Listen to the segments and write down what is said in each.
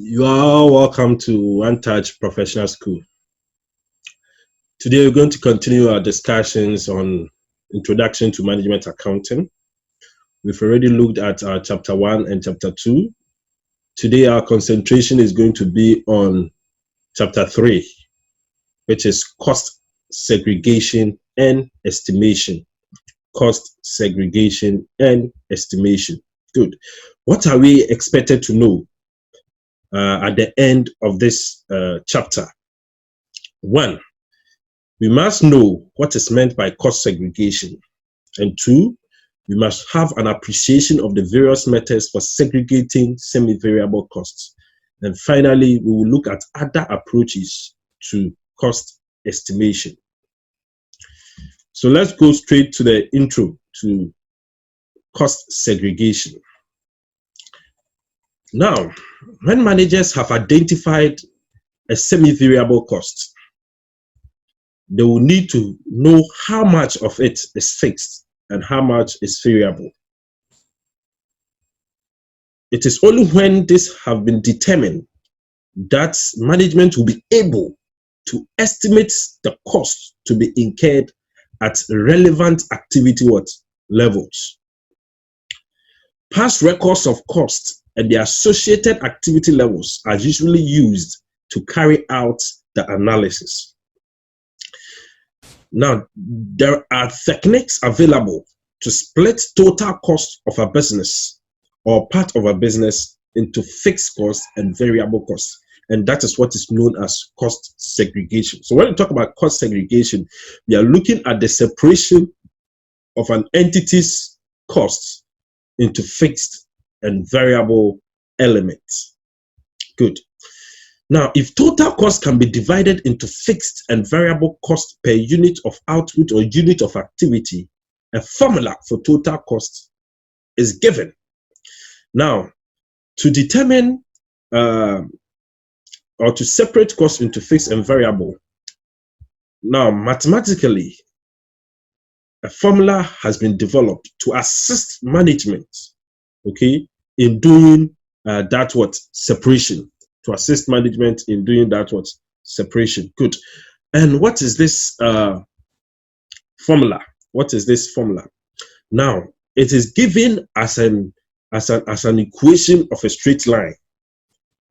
You are welcome to One Touch Professional School. Today we're going to continue our discussions on Introduction to Management Accounting. We've already looked at our Chapter 1 and Chapter 2. Today our concentration is going to be on Chapter 3, which is Cost Segregation and Estimation. Cost Segregation and Estimation. Good. What are we expected to know at the end of this chapter? 1, we must know what is meant by cost segregation. And 2, we must have an appreciation of the various methods for segregating semi-variable costs. And finally, we will look at other approaches to cost estimation. So let's go straight to the intro to cost segregation. Now, when managers have identified a semi-variable cost, they will need to know how much of it is fixed and how much is variable. It is only when this have been determined that management will be able to estimate the cost to be incurred at relevant activity levels. Past records of cost and the associated activity levels are usually used to carry out the analysis. Now, there are techniques available to split total cost of a business or part of a business into fixed costs and variable costs. And that is what is known as cost segregation. So when we talk about cost segregation, we are looking at the separation of an entity's costs into fixed and variable elements. Good. Now, if total cost can be divided into fixed and variable cost per unit of output or unit of activity, a formula for total cost is given. Now, to determine or to separate cost into fixed and variable, now mathematically, a formula has been developed to assist management, okay, in doing separation. To assist management in doing separation. Good. And what is this formula? What is this formula? Now, it is given as an equation of a straight line.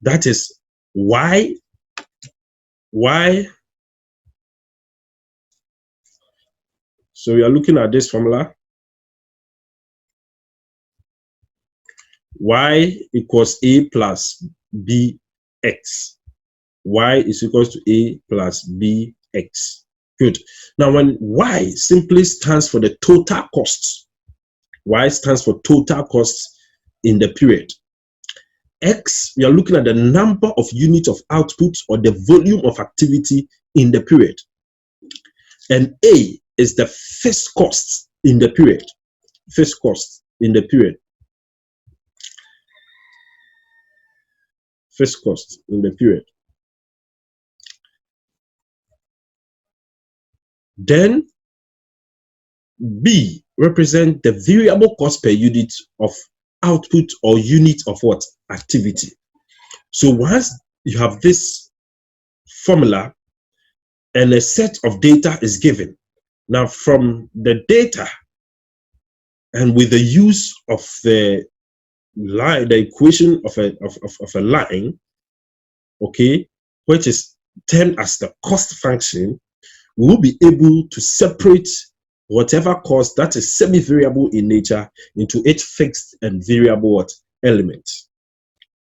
That is y. So we are looking at this formula. Y equals A plus B x. Y is equals to A plus B x. Good. Now, when Y simply stands for the total costs, Y stands for total costs in the period. X, we are looking at the number of units of output or the volume of activity in the period. And A is the fixed cost in the period. Fixed cost in the period. Fixed cost in the period. Then B represent the variable cost per unit of output or unit of activity. So once you have this formula and a set of data is given, now from the data and with the use of the line, the equation of a line, okay, which is termed as the cost function, we will be able to separate whatever cost that is semi-variable in nature into its fixed and variable elements.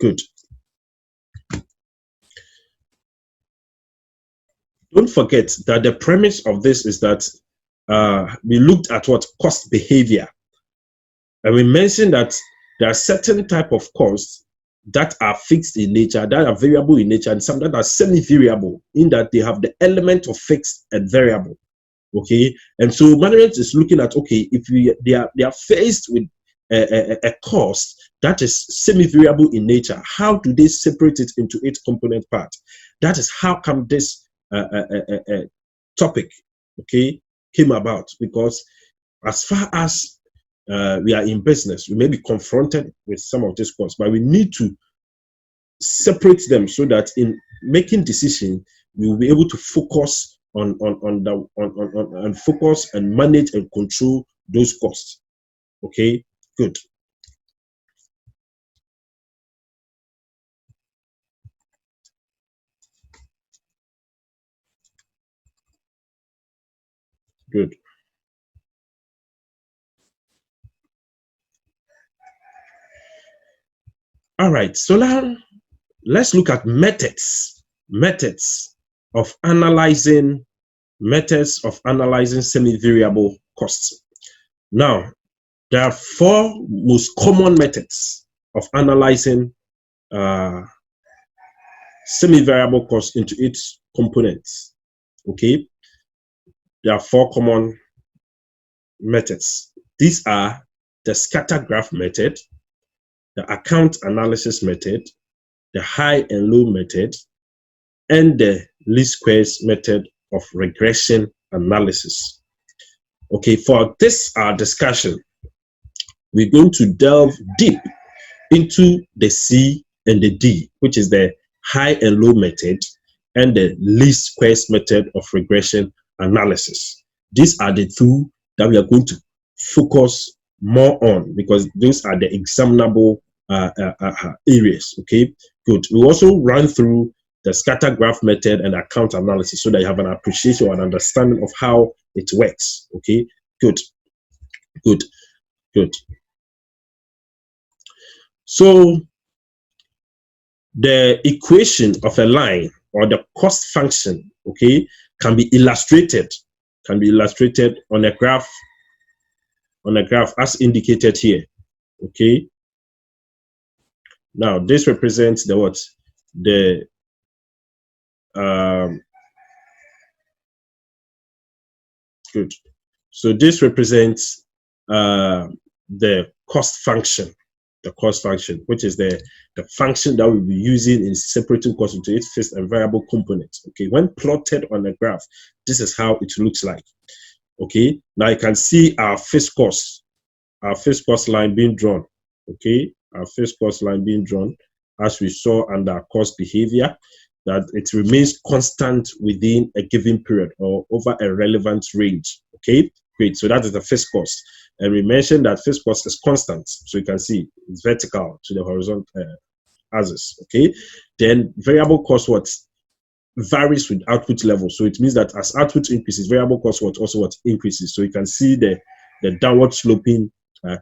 Good. Don't forget that the premise of this is that we looked at cost behavior, and we mentioned that there are certain type of costs that are fixed in nature, that are variable in nature, and some that are semi-variable in that they have the element of fixed and variable. Okay, and so management is looking at, okay, if they are faced with a cost that is semi-variable in nature, how do they separate it into its component parts? That is how come this topic, okay, came about, because as far as we are in business, we may be confronted with some of these costs, but we need to separate them so that in making decision we will be able to focus on focus and manage and control those costs. Okay, good, good. All right, so now let's look at methods of analyzing semi-variable costs. Now, there are four most common methods of analyzing semi-variable costs into its components. Okay, there are four common methods. These are the scatter graph method, the account analysis method, the high and low method, and the least squares method of regression analysis. Okay, for this our discussion, we're going to delve deep into the C and the D, which is the high and low method and the least squares method of regression analysis. These are the two that we are going to focus more on because those are the examinable areas. Okay, good. We also run through the scatter graph method and account analysis so that you have an appreciation or an understanding of how it works. Okay, good, good, good. So the equation of a line or the cost function, okay, can be illustrated on a graph as indicated here. Okay, now this represents the what, the good. So this represents the cost function, which is the function that we'll be using in separating cost into its fixed and variable components. Okay, when plotted on a graph, this is how it looks like. Okay, now you can see our fixed cost line being drawn. Okay, our fixed cost line being drawn as we saw under cost behavior, that it remains constant within a given period or over a relevant range. Okay, great. So that is the fixed cost. And we mentioned that fixed cost is constant. So you can see it's vertical to the horizontal axis. Okay, then variable cost what varies with output level. So it means that as output increases, variable cost what also what increases. So you can see the downward sloping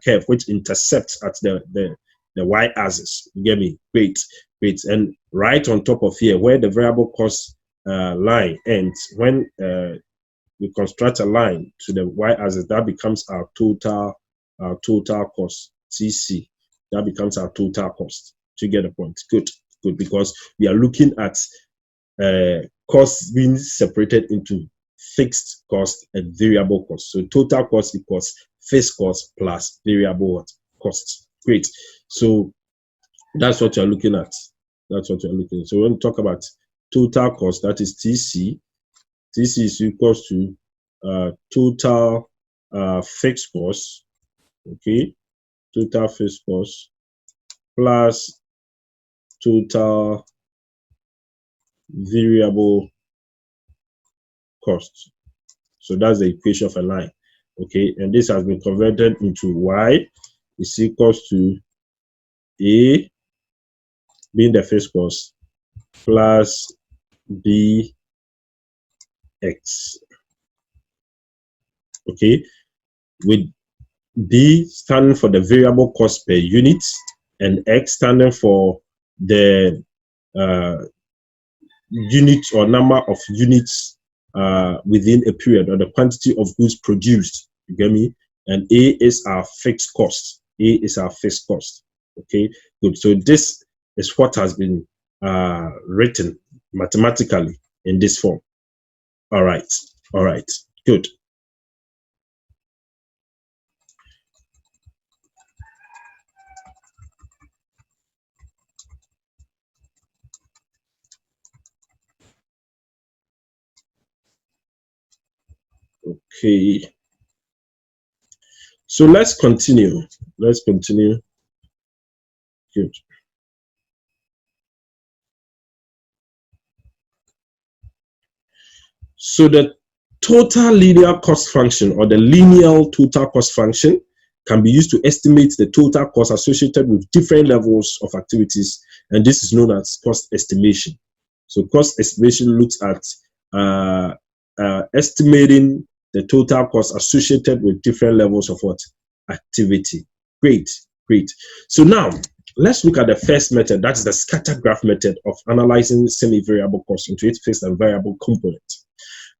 curve which intercepts at the y-axis. You get me? Great, great. And right on top of here, where the variable cost line ends, when we construct a line to the y-axis, that becomes our total cost, TC. That becomes our total cost. To get a point, good, good, because we are looking at costs being separated into fixed cost and variable cost. So total cost equals fixed cost plus variable costs. Great. So that's what you're looking at. That's what you're looking at. So when we talk about total cost, that is TC. TC is equals to total fixed cost. Okay. Total fixed cost plus total variable cost. So that's the equation of a line. Okay, and this has been converted into y is equals to a being the fixed cost plus bx. Okay, with b standing for the variable cost per unit and x standing for the unit or number of units within a period or the quantity of goods produced. You get me? And A is our fixed cost. A is our fixed cost. Okay, good. So this is what has been written mathematically in this form. All right, good. Okay. So let's continue. Good. So the total linear cost function, or the linear total cost function, can be used to estimate the total cost associated with different levels of activities, and this is known as cost estimation. So cost estimation looks at estimating the total cost associated with different levels of what? Activity. Great, great. So now let's look at the first method, that is the scatter graph method of analyzing semi-variable costs into its fixed and variable components.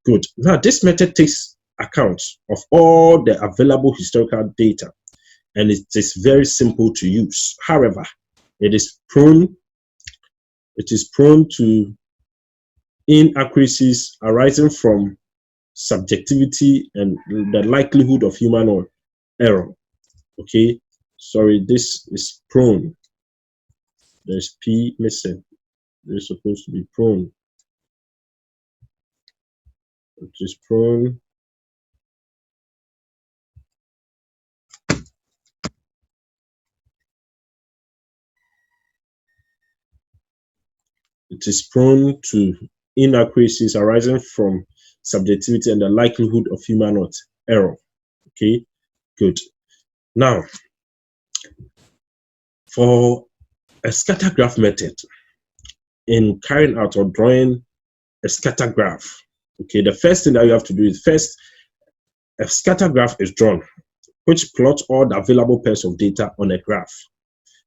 Good. Now this method takes account of all the available historical data, and it is very simple to use. However, it is prone to inaccuracies arising from subjectivity and the likelihood of human error. Okay, sorry, this is prone. There's P missing. There's supposed to be prone. It is prone. It is prone to inaccuracies arising from subjectivity and the likelihood of human error. Okay, good. Now, for a scatter graph method, in carrying out or drawing a scatter graph, okay, the first thing that you have to do is first, a scatter graph is drawn, which plots all the available pairs of data on a graph.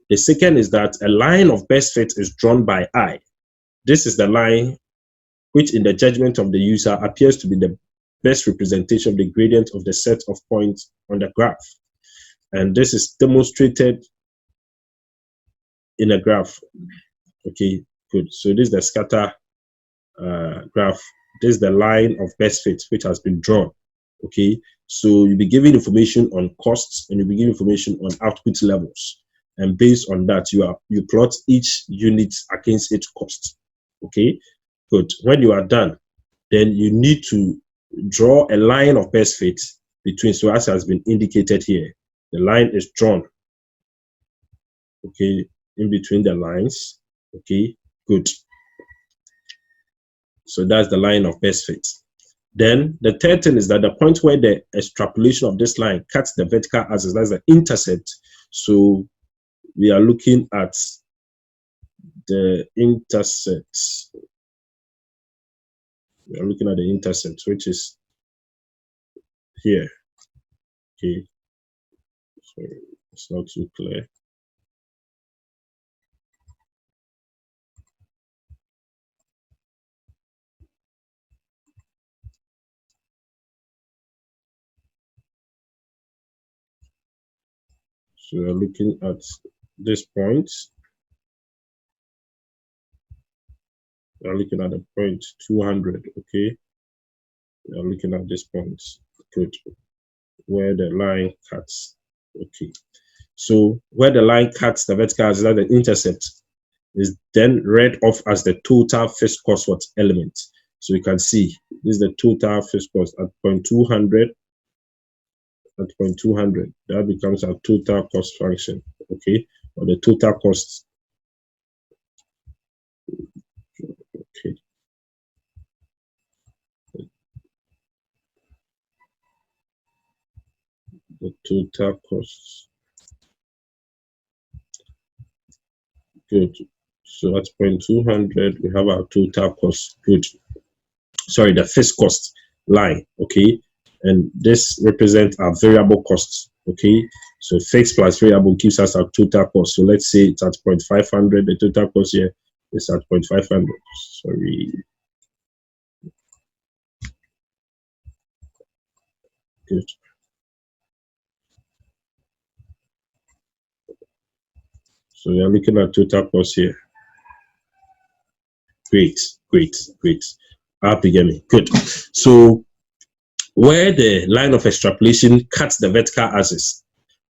The second is that a line of best fit is drawn by eye. This is the line which, in the judgment of the user, appears to be the best representation of the gradient of the set of points on the graph. And this is demonstrated in a graph. Okay, good. So this is the scatter graph. This is the line of best fit which has been drawn. Okay, so you'll be given information on costs and you'll be given information on output levels. And based on that, you plot each unit against its cost. Okay, good. When you are done, then you need to draw a line of best fit between, so as has been indicated here, the line is drawn, okay, in between the lines. Okay, good. So that's the line of best fit. Then the third thing is that the point where the extrapolation of this line cuts the vertical axis, that's the intercept. So we are looking at the intercept. We are looking at the intercept, which is here. Okay, so it's not too clear. So we're looking at this point. We're looking at the point 200. Okay, we're looking at this point. Good. Where the line cuts. Okay, so where the line cuts the vertical axis, that the intercept, is then read off as the total fixed cost element. So you can see this is the total fixed cost at point 200. At point 200, that becomes our total cost function. Okay, or the total cost. Okay, the total cost. Good. So at point 200, we have our total cost. Good. Sorry, the fixed cost line. Okay, and this represents our variable costs. Okay, so fixed plus variable gives us our total cost. So let's say it's at 0.500. The total cost here is at 0.500. Sorry. Good. So we are looking at total cost here. Great, great, great. Our beginning. Good. So where the line of extrapolation cuts the vertical axis,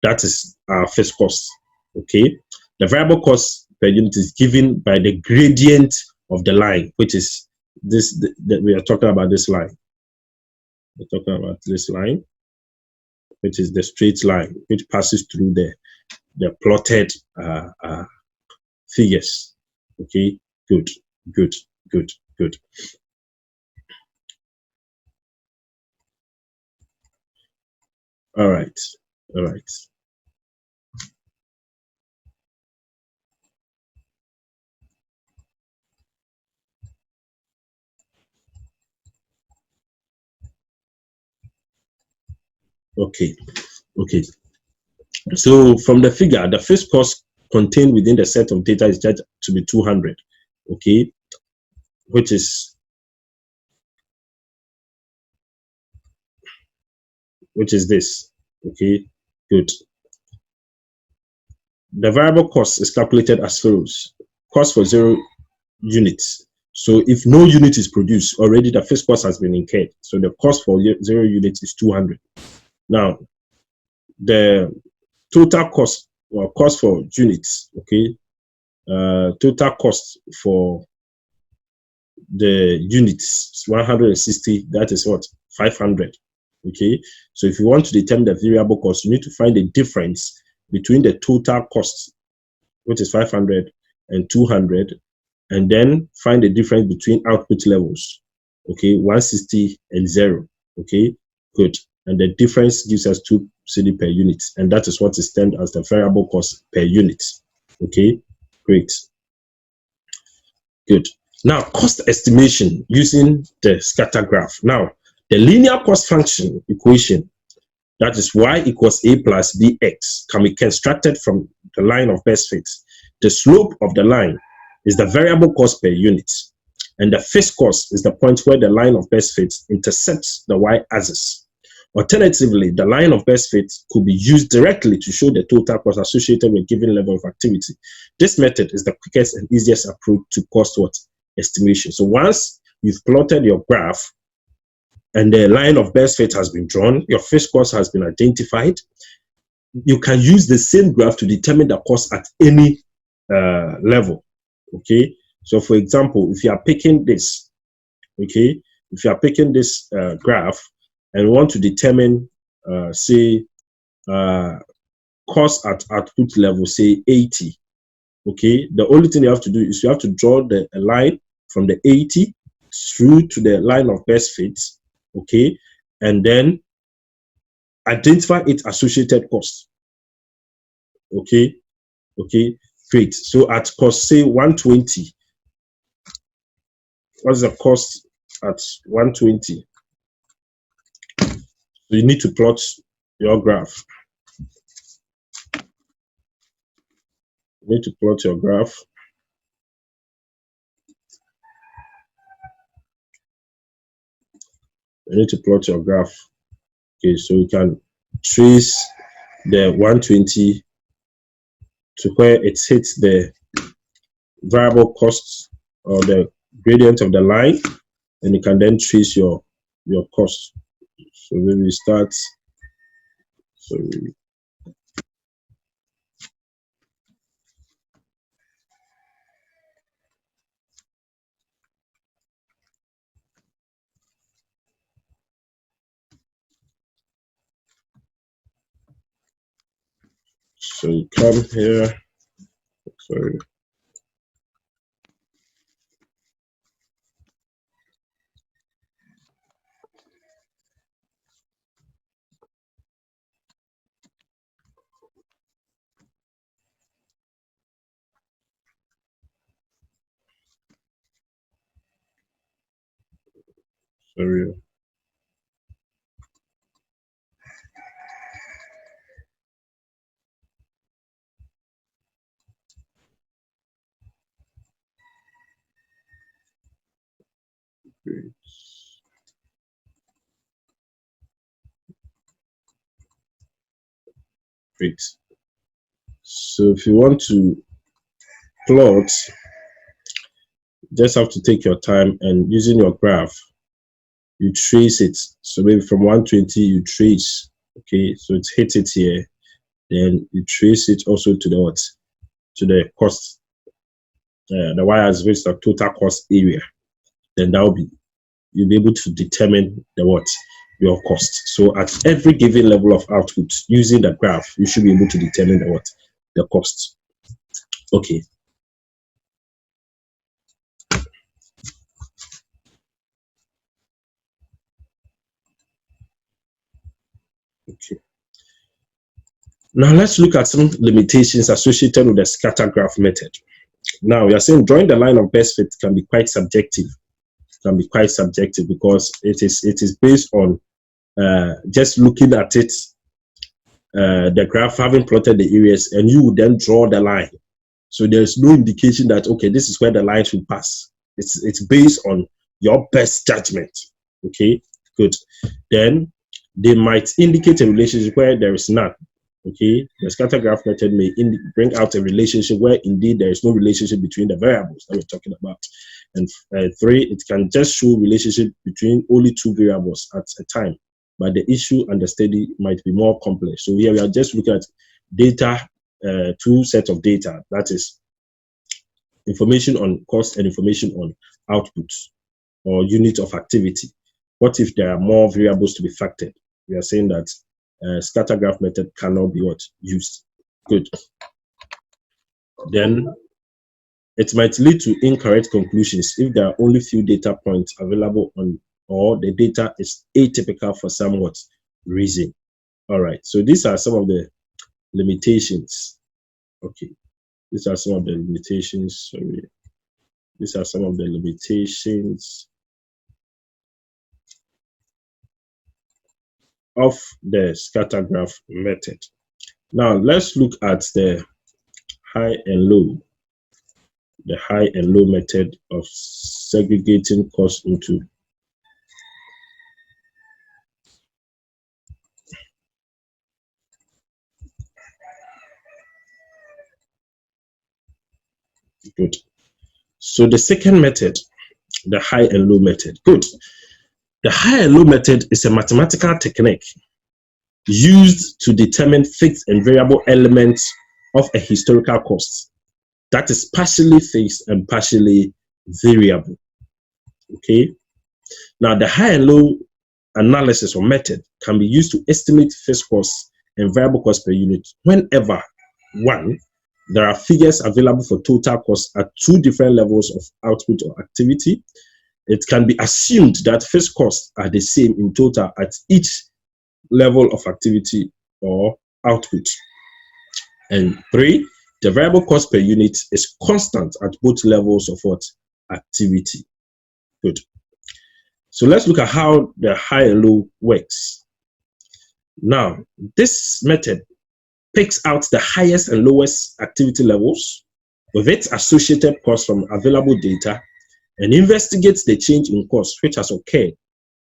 that is our fixed cost. Okay. The variable cost per unit is given by the gradient of the line, which is this. We are talking about this line. We're talking about this line, which is the straight line which passes through the plotted figures. Okay. Good. Good. Good. Good. All right. All right. Okay. Okay. So from the figure, the fixed cost contained within the set of data is judged to be 200. Okay. Which is this. Okay. Good. The variable cost is calculated as follows. Cost for 0 units. So if no unit is produced, already the fixed cost has been incurred. So the cost for 0 units is 200. Now, the total cost or cost for units, okay, total cost for the units 160, that is what, 500. Okay, so if you want to determine the variable cost, you need to find the difference between the total cost, which is 500, and 200, and then find the difference between output levels, okay, 160 and 0. Okay, good. And the difference gives us 2 cedi per unit, and that is what is termed as the variable cost per unit. Okay, great. Good. Now, cost estimation using the scatter graph. Now, the linear cost function equation, that is y equals a plus bx, can be constructed from the line of best fit. The slope of the line is the variable cost per unit, and the fixed cost is the point where the line of best fit intersects the y-axis. Alternatively, the line of best fit could be used directly to show the total cost associated with a given level of activity. This method is the quickest and easiest approach to cost estimation. So once you've plotted your graph and the line of best fit has been drawn, your fixed cost has been identified, you can use the same graph to determine the cost at any level. Okay, so for example, if you are picking this, okay, if you are picking this graph and want to determine, say, cost at output level, say 80, okay, the only thing you have to do is you have to draw a line from the 80 through to the line of best fit, okay, and then identify its associated cost. Okay, okay, great. So at cost, say 120, what's the cost at 120? So you need to plot your graph. You need to plot your graph. You need to plot your graph. Okay, so you can trace the 120 to where it hits the variable cost or the gradient of the line, and you can then trace your cost. So maybe start. So you come here. Sorry. Sorry. Great. Great. So if you want to plot, just have to take your time and using your graph, you trace it. So maybe from 120 you trace. Okay, so it hits it here. Then you trace it also to the what? To the cost. The y-axis, which is the total cost area. Then that will be, you'll be able to determine the what? Your cost. So at every given level of output, using the graph, you should be able to determine the what? The cost. Okay. Okay. Now let's look at some limitations associated with the scatter graph method. Now we are saying drawing the line of best fit can be quite subjective. Because it is based on just looking at it, the graph, having plotted the areas, and you would then draw the line. So there's no indication that, okay, this is where the line should pass. It's based on your best judgment. Okay, good. Then they might indicate a relationship where there is none. Okay, the scatter graph method may bring out a relationship where indeed there is no relationship between the variables that we're talking about. And 3, it can just show relationship between only 2 variables at a time. But the issue and the study might be more complex. So here we are just looking at data, 2 sets of data, that is information on cost and information on output or unit of activity. What if there are more variables to be factored? We are saying that scatter graph method cannot be used. Good. Then it might lead to incorrect conclusions if there are only few data points available on, or the data is atypical for some reason. All right, so these are some of the limitations. Okay, these are some of the limitations. Sorry, these are some of the limitations of the scatter graph method. Now let's look at the high and low. The high and low method of segregating costs into good. So the second method, the high and low method. Good. The high and low method is a mathematical technique used to determine fixed and variable elements of a historical cost that is partially fixed and partially variable. Okay. Now the high and low analysis or method can be used to estimate fixed costs and variable costs per unit whenever, 1, there are figures available for total costs at 2 different levels of output or activity. It can be assumed that fixed costs are the same in total at each level of activity or output. And 3, the variable cost per unit is constant at both levels of activity. Good. So let's look at how the high and low works. Now, this method picks out the highest and lowest activity levels with its associated costs from available data and investigates the change in cost which has occurred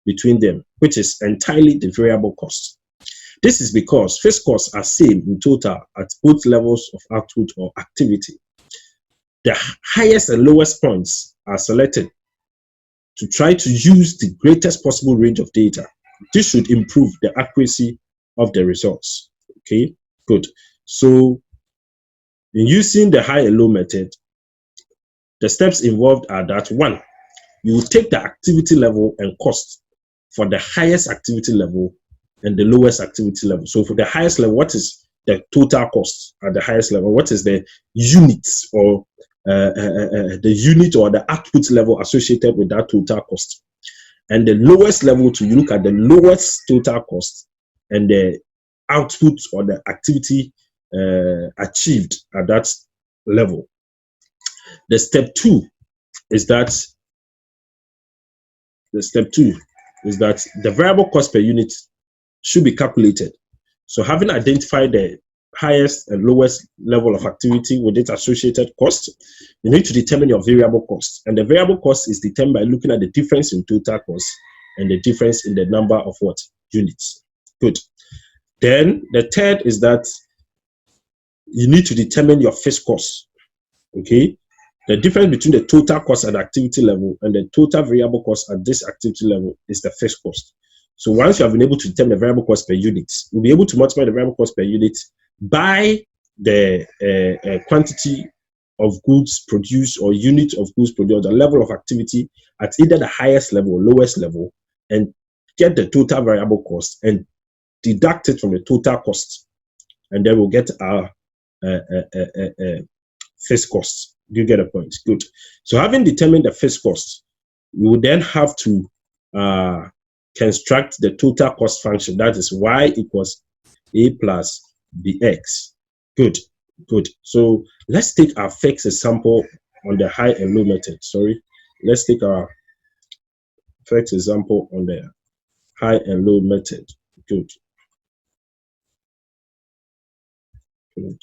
between them, which is entirely the variable cost. This is because fixed costs are same in total at both levels of output or activity. The highest and lowest points are selected to try to use the greatest possible range of data. This should improve the accuracy of the results. Okay, good. So in using the high and low method, the steps involved are that 1, you will take the activity level and cost for the highest activity level and the lowest activity level. So for the highest level, what is the total cost at the highest level? What is the units or the unit or the output level associated with that total cost? And the lowest level, to look at the lowest total cost and the output or the activity achieved at that level. The step 2 is that the variable cost per unit should be calculated. So having identified the highest and lowest level of activity with its associated cost, you need to determine your variable cost. And the variable cost is determined by looking at the difference in total cost and the difference in the number of units. Good. Then the third is that you need to determine your fixed cost. Okay. The difference between the total cost at the activity level and the total variable cost at this activity level is the fixed cost. So once you have been able to determine the variable cost per unit, you'll be able to multiply the variable cost per unit by the quantity of goods produced or unit of goods produced, the level of activity at either the highest level or lowest level, and get the total variable cost and deduct it from the total cost. And then we'll get our fixed cost. Do you get a point? Good. So having determined the fixed cost, we will then have to construct the total cost function. That is y equals a plus be X. Good, good. So let's take our first example on the high and low method. Sorry, let's take our first example on the high and low method. Good, good.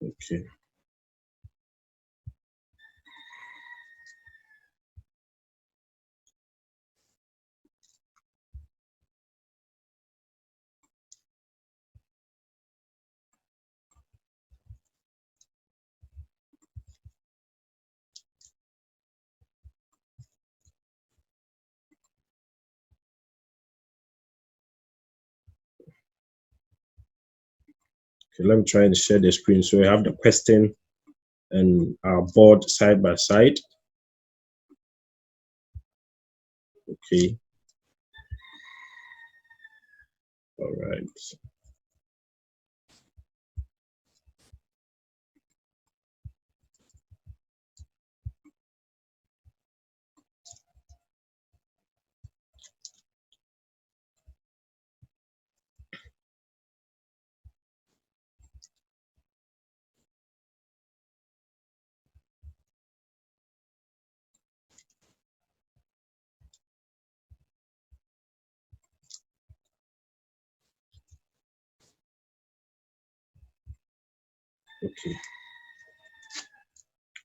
Okay, okay. Let me try and share the screen. So we have the question and our board side by side. Okay, all right. Okay,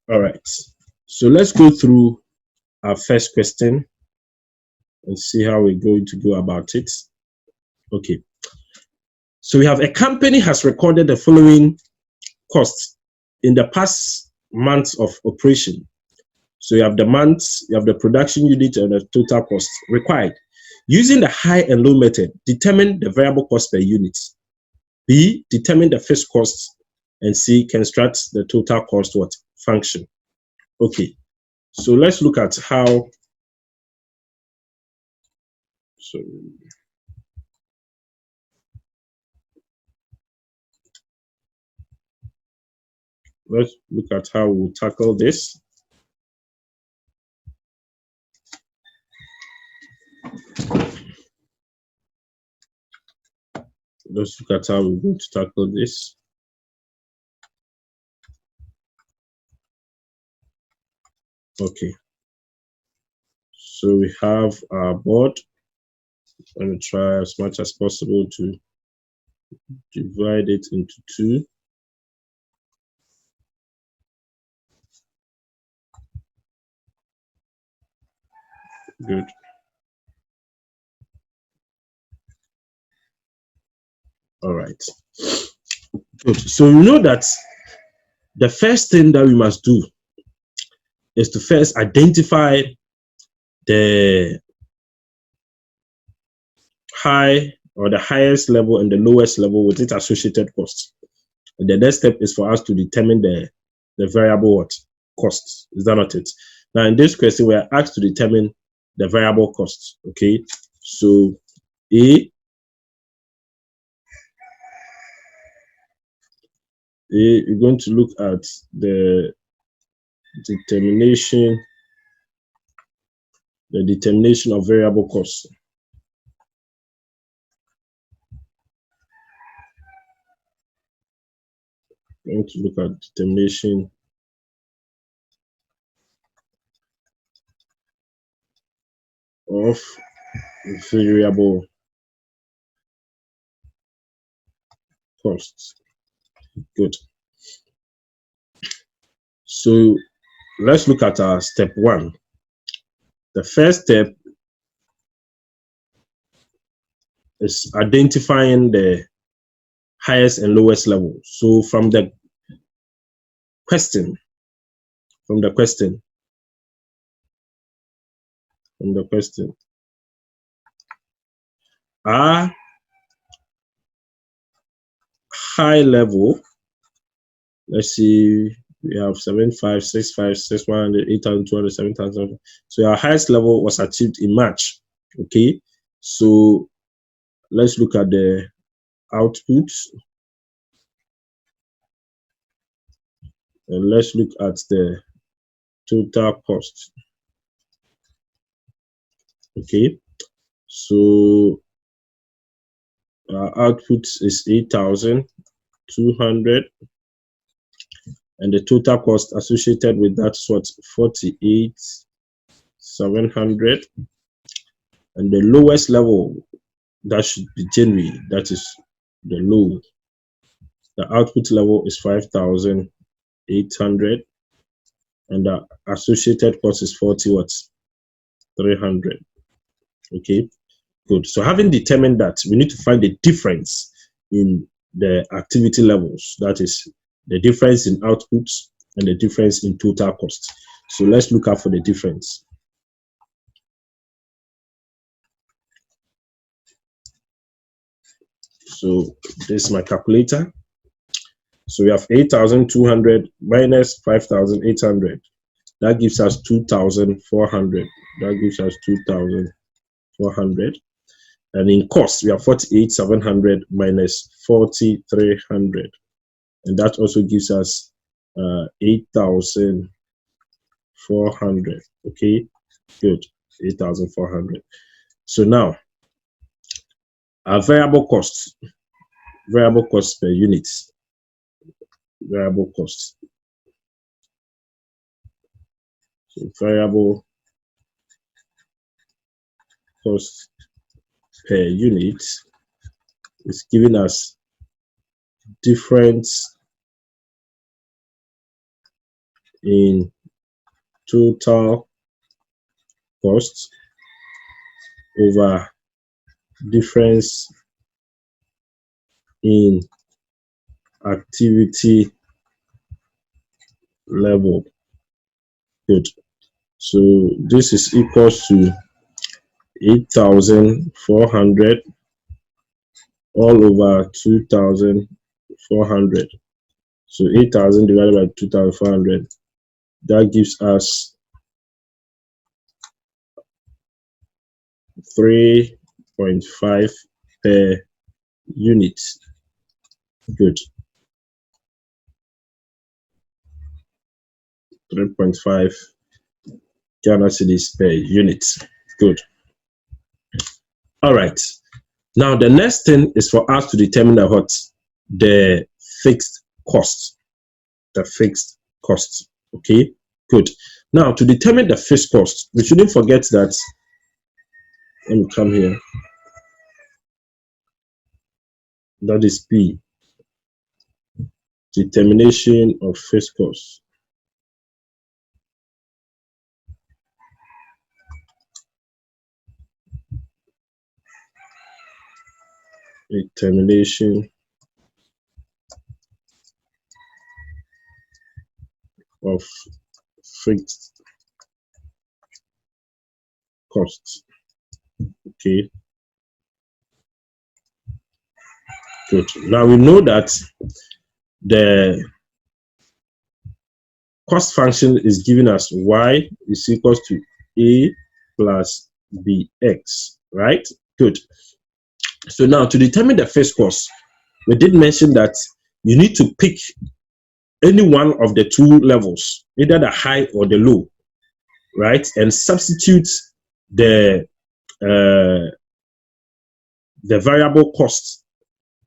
all right. So let's go through our first question and see how we're going to go about it. Okay, so we have a company has recorded the following costs in the past months of operation. So you have the months, you have the production unit, and the total cost required. Using the high and low method, determine the variable cost per unit. B, determine the fixed cost, and C, construct the total cost what function. Okay, so let's look at how. So let's look at how we'll tackle this. Let's look at how we're going to tackle this. Okay, so we have our board. Let me try as much as possible to divide it into two. Good. All right. Good. So you know that the first thing that we must do is to first identify the high or the highest level and the lowest level with its associated costs. And the next step is for us to determine the variable what costs. Is that not it? Now in this question, we are asked to determine the variable costs. Okay. So we're going to look at the determination of variable costs. I'm going to look at determination of variable costs. Good. So let's look at our step one. The first step is identifying the highest and lowest level. So from the question, from the question, our high level, let's see, We have 7,500, 6,500, 6,100, 8,200, 7,000. So our highest level was achieved in March. Okay, so let's look at the outputs and let's look at the total cost. Okay, so our output is 8,200, and the total cost associated with that is what? 48,700, and the lowest level that should be January, that is the low. The output level is 5,800, and the associated cost is 40 what? 300. Okay, good. So having determined that, we need to find the difference in the activity levels. That is the difference in outputs and the difference in total cost. So let's look out for the difference. So this is my calculator. So we have 8,200 minus 5,800. That gives us 2,400. That gives us 2,400. And in cost, we have 48,700 minus 4,300. And that also gives us 8,400. Okay, good. 8,400. So now, our variable cost per unit. Variable cost. So variable cost per unit is giving us difference in total cost over difference in activity level. Good. So this is equals to 8,400 all over 2,400. So 8,000 divided by 2,400, that gives us 3.5 per unit. Good. 3.5 Ghana cedis per unit. Good. All right. Now the next thing is for us to determine the fixed cost. The fixed cost. Okay. Good. Now to determine the fixed cost, we shouldn't forget that. Let me come here. That is P. Determination of fixed cost. Determination of fixed costs. Okay. Good. Now we know that the cost function is giving us y is equals to a plus bx, right? Good. So now to determine the fixed cost, we did mention that you need to pick any one of the two levels, either the high or the low, right? And substitute the variable cost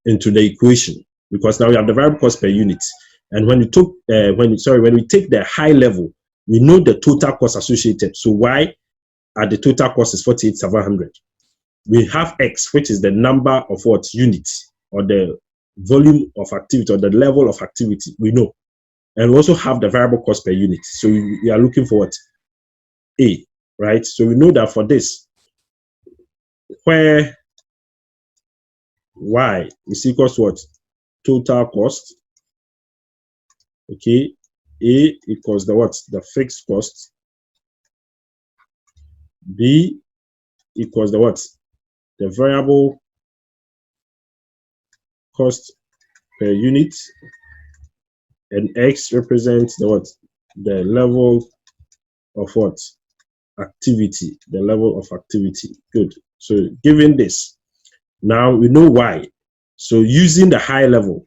into the equation, because now we have the variable cost per unit. And when we take the high level, we know the total cost associated. So y at the total cost is 48,700. We have x, which is the number of what units or the volume of activity or the level of activity, we know. And we also have the variable cost per unit. So we are looking for what? A, right? So we know that for this, where y is equals to what? Total cost. Okay, A equals the what? The fixed cost. B equals the what? The variable cost per unit. and X represents the what? The level of what? Activity, the level of activity. Good. So given this, now we know why. So using the high level,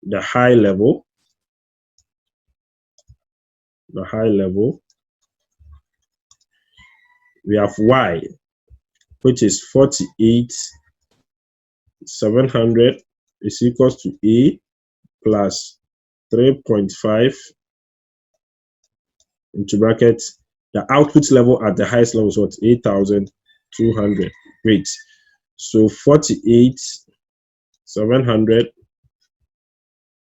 the high level, we have Y, which is 48,700 is equals to A plus 3.5 into brackets. The output level at the highest level is what? 8,200. Great. So 48,700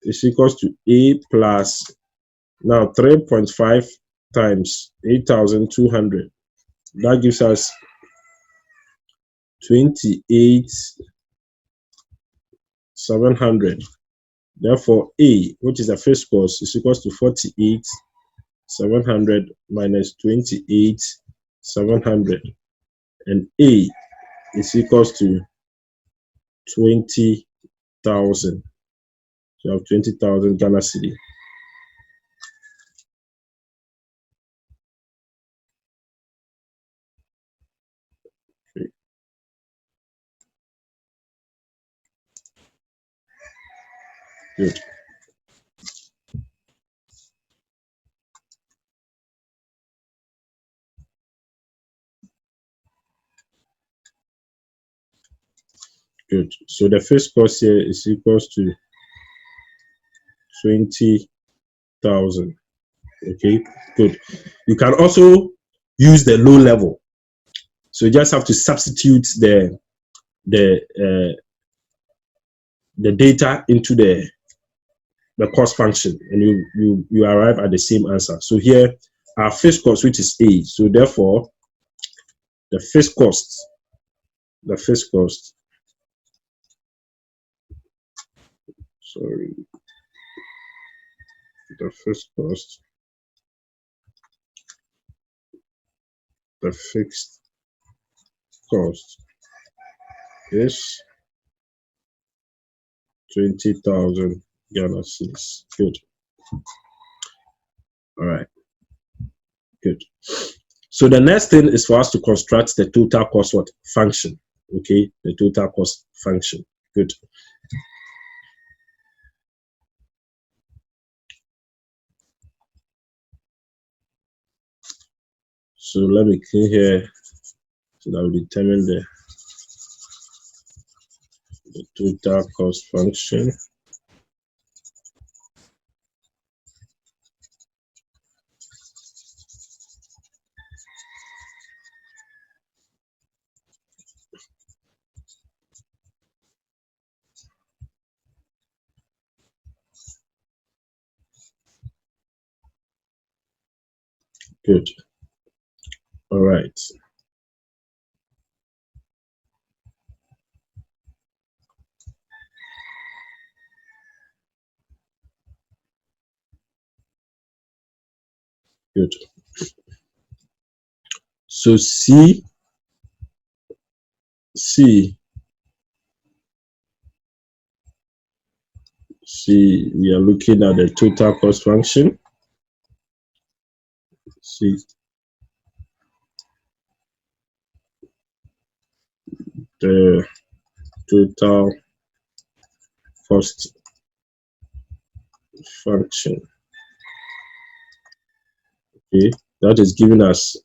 is equals to A plus now 3.5 times 8,200. That gives us 28,700. Therefore, A, which is the first cost, is equals to 48,700 minus 28,700. And A is equals to 20,000. So you have 20,000 Ghana cedi. Okay. Good. Good. So the first cost here is equals to 20,000. Okay, good. You can also use the low level. So you just have to substitute the data into the cost function, and you arrive at the same answer. So here our first cost, which is A. So therefore, the first cost, sorry, the first cost, the fixed cost is 20,000 Ghana cedis. Good. All right. Good. So the next thing is for us to construct the total cost what function. Okay, the total cost function. Good. So let me clean here so that we determine the total cost function. Good. All right. Good. So C, we are looking at the total cost function. C, the total cost function. Okay, that is giving us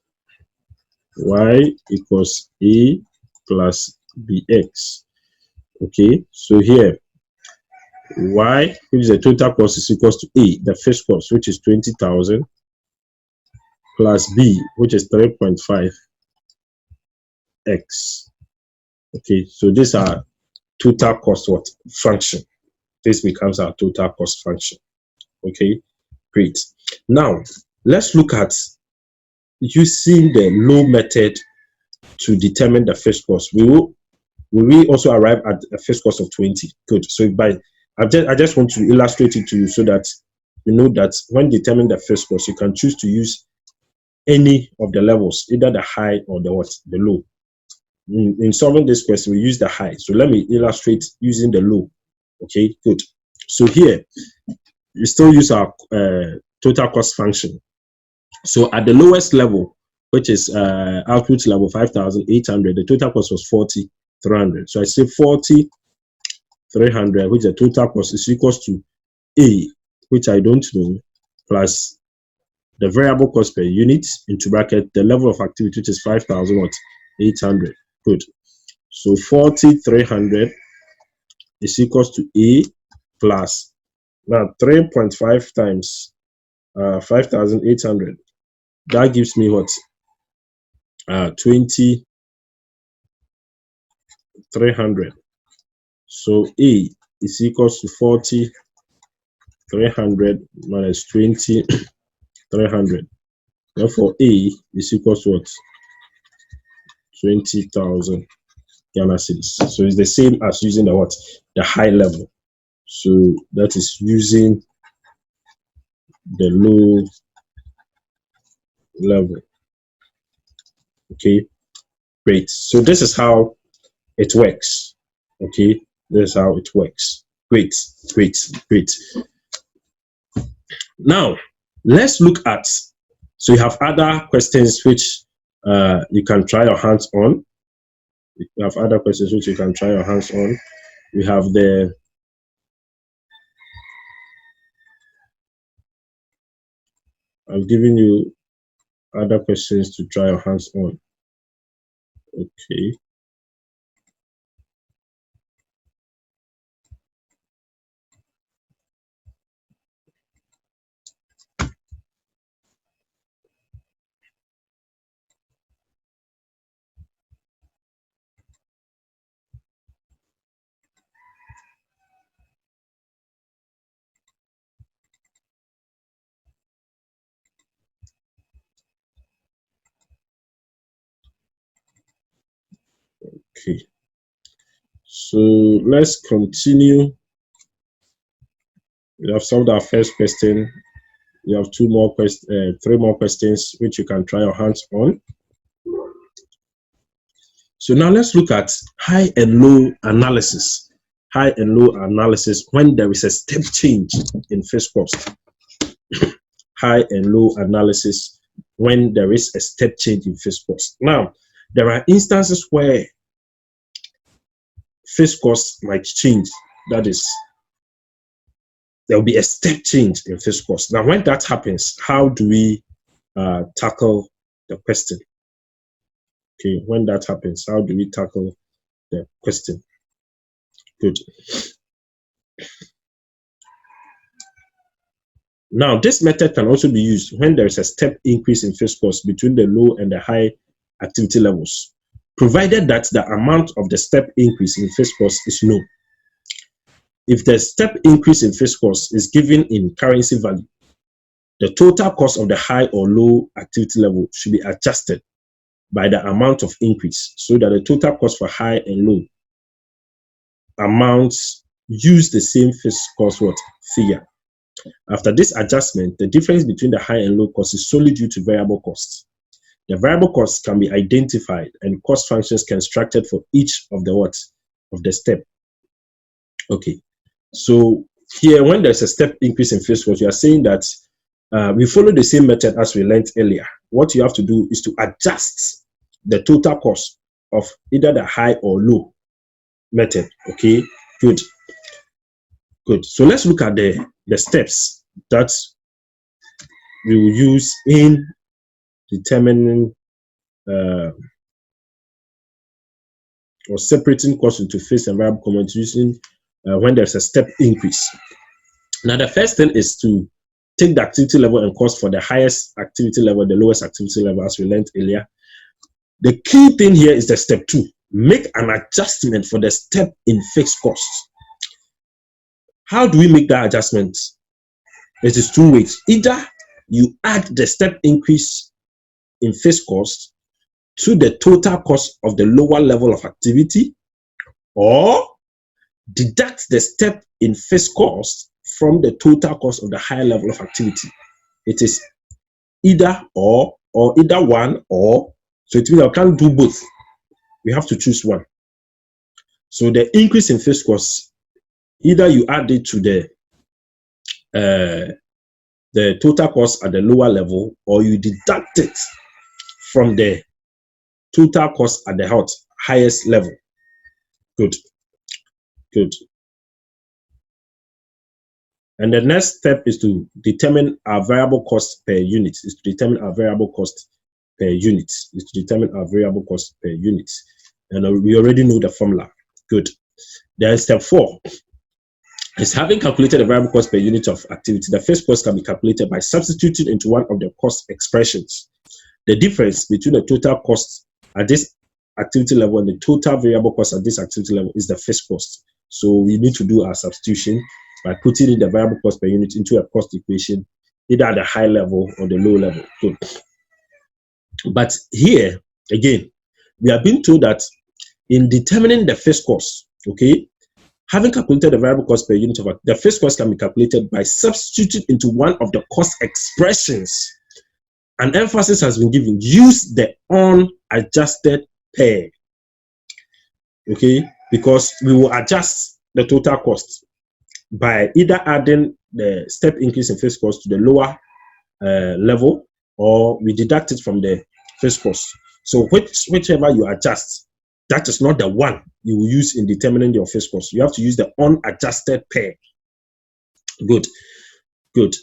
Y equals A plus BX. Okay, so here Y, which is the total cost, is equals to A, the first cost, which is 20,000, plus B, which is 3.5x. Okay, so these are total cost what function. This becomes our total cost function. Okay, great. Now let's look at using the low method to determine the first cost. Will we also arrive at a first cost of 20? Good. So I just want to illustrate it to you so that you know that when determining the first cost, you can choose to use any of the levels, either the high or the low. In solving this question, we use the high. So let me illustrate using the low. Okay, good. So here, we still use our total cost function. So at the lowest level, which is output level 5,800, the total cost was 4,300. So I say 4,300, which the total cost is equals to A, which I don't know, plus the variable cost per unit into bracket the level of activity, which is 5,800. Good. So 4,300 is equals to A plus now 3.5 times 5,800. That gives me what? 2,300. So A is equals to 4,300 minus 2,300. Therefore, A is equals to what? 20,000 Ghana cedis. So it's the same as using the what? The high level. So that is using the low level. Okay, great. So this is how it works. Okay, this is how it works. Great, great, great. Now let's look at, so you have other questions which you can try your hands on. You have other questions which you can try your hands on. We have the I've given you other questions to try your hands on. Okay. Okay. So let's continue. We have solved our first question. You have three more questions which you can try your hands on. So now let's look at high and low analysis. High and low analysis when there is a step change in fixed cost. High and low analysis when there is a step change in fixed cost. Now, there are instances where fixed cost might change. That is, there will be a step change in fixed cost. Now, when that happens, how do we tackle the question? Okay, when that happens, how do we tackle the question? Good. Now, this method can also be used when there is a step increase in fixed cost between the low and the high activity levels, provided that the amount of the step increase in fixed cost is known. If the step increase in fixed cost is given in currency value, the total cost of the high or low activity level should be adjusted by the amount of increase so that the total cost for high and low amounts use the same fixed cost figure. After this adjustment, the difference between the high and low cost is solely due to variable costs. The variable costs can be identified and cost functions constructed for each of the step. Okay, so here when there's a step increase in fixed cost, you are saying that we follow the same method as we learned earlier. What you have to do is to adjust the total cost of either the high or low method. Okay, good. Good. So let's look at the steps that we will use in determining or separating costs into fixed and variable components using when there's a step increase. Now, the first thing is to take the activity level and cost for the highest activity level, the lowest activity level, as we learned earlier. The key thing here is the step 2. Make an adjustment for the step in fixed costs. How do we make that adjustment? It is 2 ways. Either you add the step increase in fixed cost to the total cost of the lower level of activity, or deduct the step in fixed cost from the total cost of the higher level of activity. It is either or either one or. So it means I can't do both. We have to choose one. So the increase in fixed cost, either you add it to the the total cost at the lower level, or you deduct it from the total cost at the highest level. Good, good. And the next step is to determine our variable cost per unit. Is to determine our variable cost per unit. Is to determine our variable cost per unit. And we already know the formula. Good. Then step 4 is having calculated the variable cost per unit of activity. The first cost can be calculated by substituting into one of the cost expressions. The difference between the total cost at this activity level and the total variable cost at this activity level is the first cost. So we need to do our substitution by putting in the variable cost per unit into a cost equation, either at the high level or the low level. Good. But here, again, we are being told that in determining the first cost, okay, having calculated the variable cost per unit of the first cost can be calculated by substituting into one of the cost expressions. An emphasis has been given, use the unadjusted pair, okay, because we will adjust the total cost by either adding the step increase in first cost to the lower level, or we deduct it from the first cost. So whichever you adjust, that is not the one you will use in determining your first cost. You have to use the unadjusted pair. Good, good.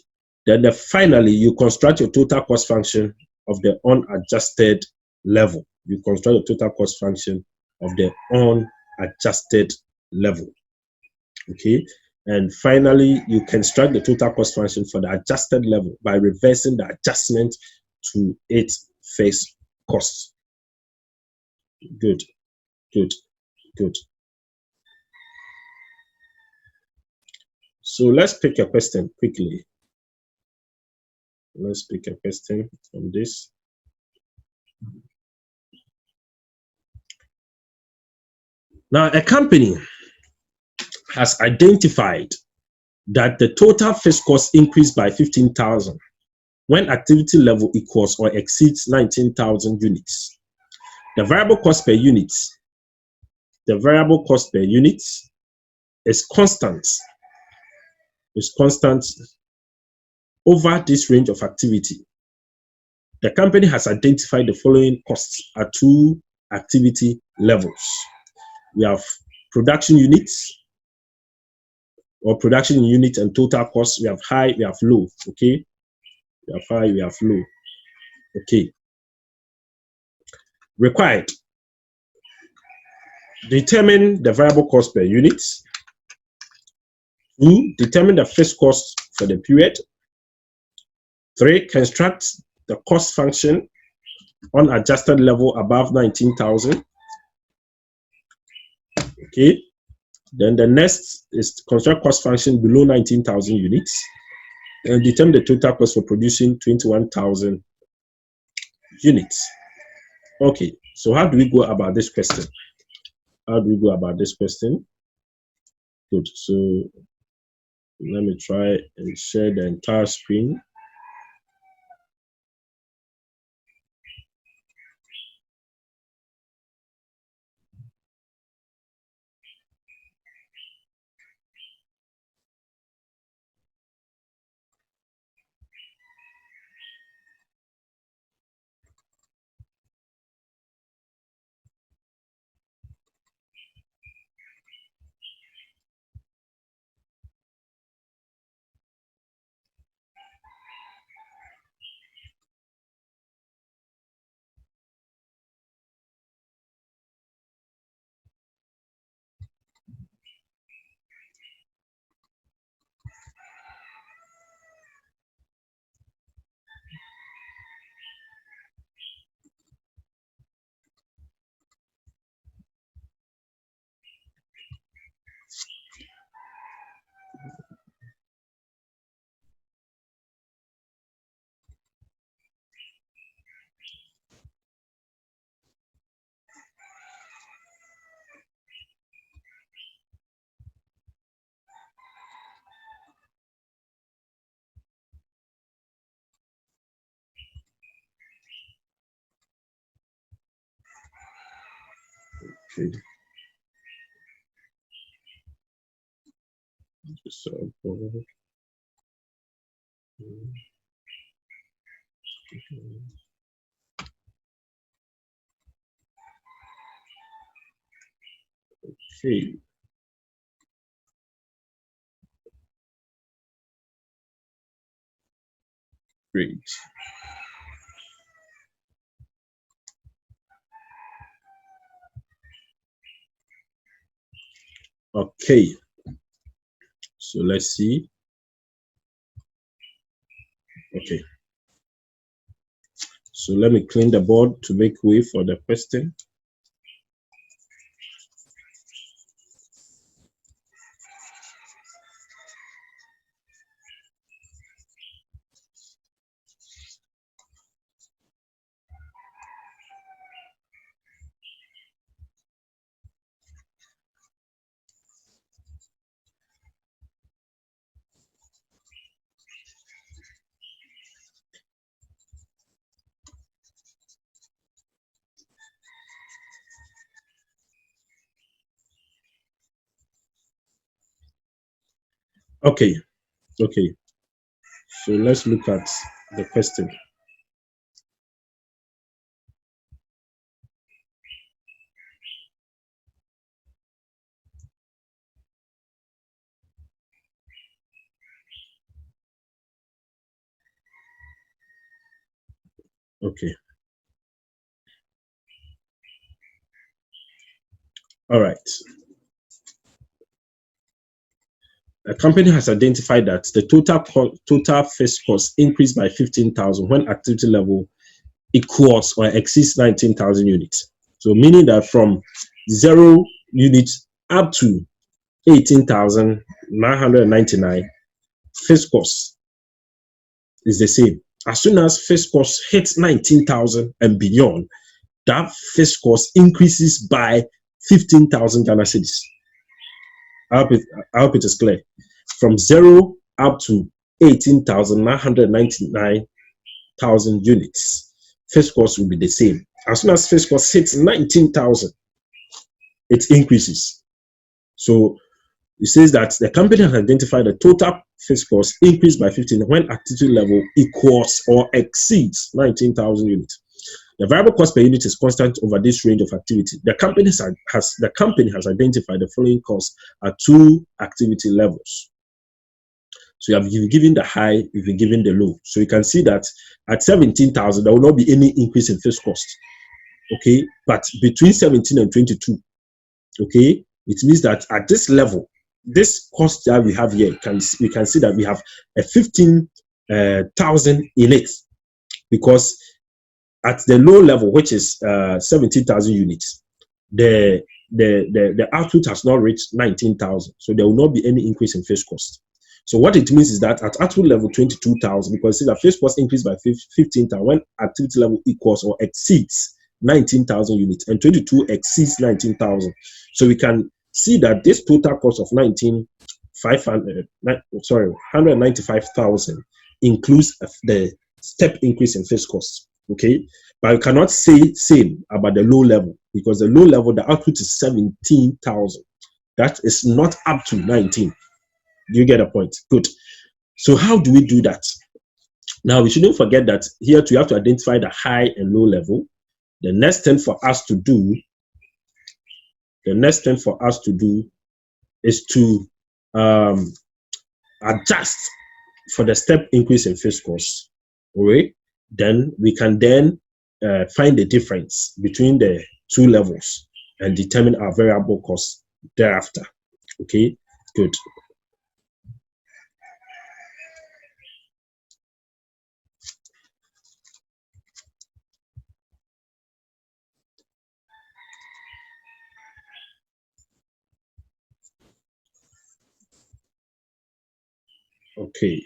Then finally, you construct your total cost function of the unadjusted level. You construct the total cost function of the unadjusted level. Okay. And finally, you construct the total cost function for the adjusted level by reversing the adjustment to its first cost. Good, good, good. So let's pick a question quickly. Let's pick a question from this. Now, a company has identified that the total fixed cost increased by 15,000 when activity level equals or exceeds 19,000 units. The variable cost per unit is constant. Over this range of activity. The company has identified the following costs at 2 activity levels. We have production units, or production unit and total cost. We have high, we have low. Okay, we have high, we have low. Okay. Required. Determine the variable cost per unit. 2. Determine the fixed cost for the period. 3. Construct the cost function on adjusted level above 19,000. Okay. Then the next is construct cost function below 19,000 units and determine the total cost for producing 21,000 units. Okay. So how do we go about this question? Good. So let me try and share the entire screen. Okay. So Okay, great. Okay, so let's see. Okay, so let me clean the board to make way for the question. Okay, okay. So let's look at the question. Okay, all right. A company has identified that the total fixed cost increased by 15,000 when activity level equals or exceeds 19,000 units. So meaning that from 0 units up to 18,999, fixed cost is the same. As soon as fixed cost hits 19,000 and beyond, that fixed cost increases by 15,000 Ghana cedis. I hope it is clear. From 0 up to 18,999,000 units, fixed cost will be the same. As soon as fixed cost hits 19,000, it increases. So it says that the company has identified the total fixed cost increased by 15 when activity level equals or exceeds 19,000 units. The variable cost per unit is constant over this range of activity. The company has identified the following costs at two activity levels. So you have been given the high, you've been given the low. So you can see that at 17,000, there will not be any increase in fixed cost. Okay, but between 17 and 22, okay, it means that at this level, this cost that we have here, we can see that we have a 15,000 in it, because at the low level, which is 17,000 units, the output has not reached 19,000, so there will not be any increase in fixed cost. So what it means is that at output level 22,000, because see that fixed cost increased by 15,000 when activity level equals or exceeds 19,000 units, and 22 exceeds 19,000. So we can see that this total cost of 195,000 includes the step increase in fixed cost. Okay, but you cannot say same about the low level, because the low level, the output is 17,000. That is not up to 19. Do you get a point? Good. So how do we do that? Now we shouldn't forget that here we have to identify the high and low level. The next thing for us to do is to adjust for the step increase in fixed cost. All right. Then we can find the difference between the two levels and determine our variable cost thereafter. Okay, good. Okay.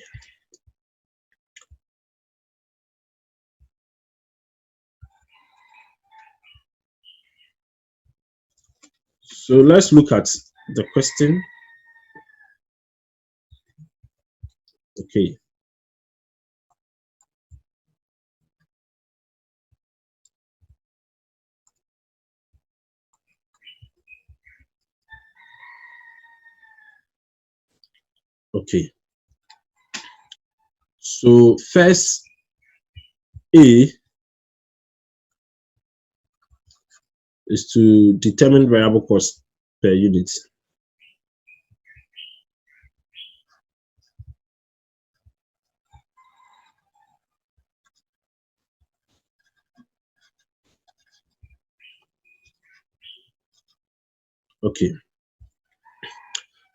So let's look at the question. Okay. Okay. So first A is to determine variable cost per unit. Okay,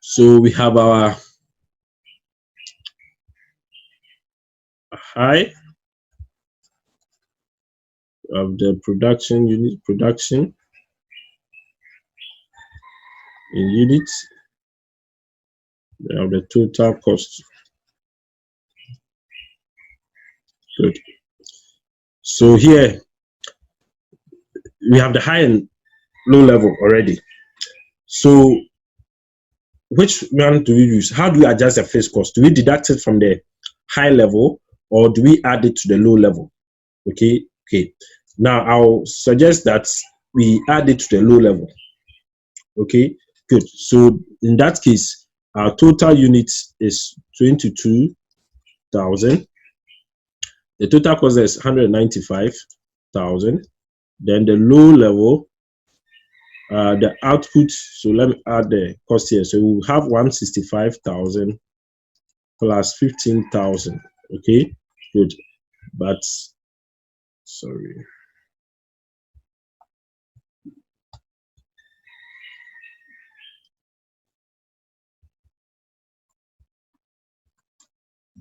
so we have our high of the production unit, production in units. We have the total cost. Good. So here we have the high and low level already. So which one do we use? How do we adjust the fixed cost? Do we deduct it from the high level or do we add it to the low level? Okay. Now I'll suggest that we add it to the low level. Okay, good. So in that case, our total units is 22,000. The total cost is 195,000. Then the low level, the output. So let me add the cost here. So we'll have 165,000 plus 15,000. Okay, good. But sorry.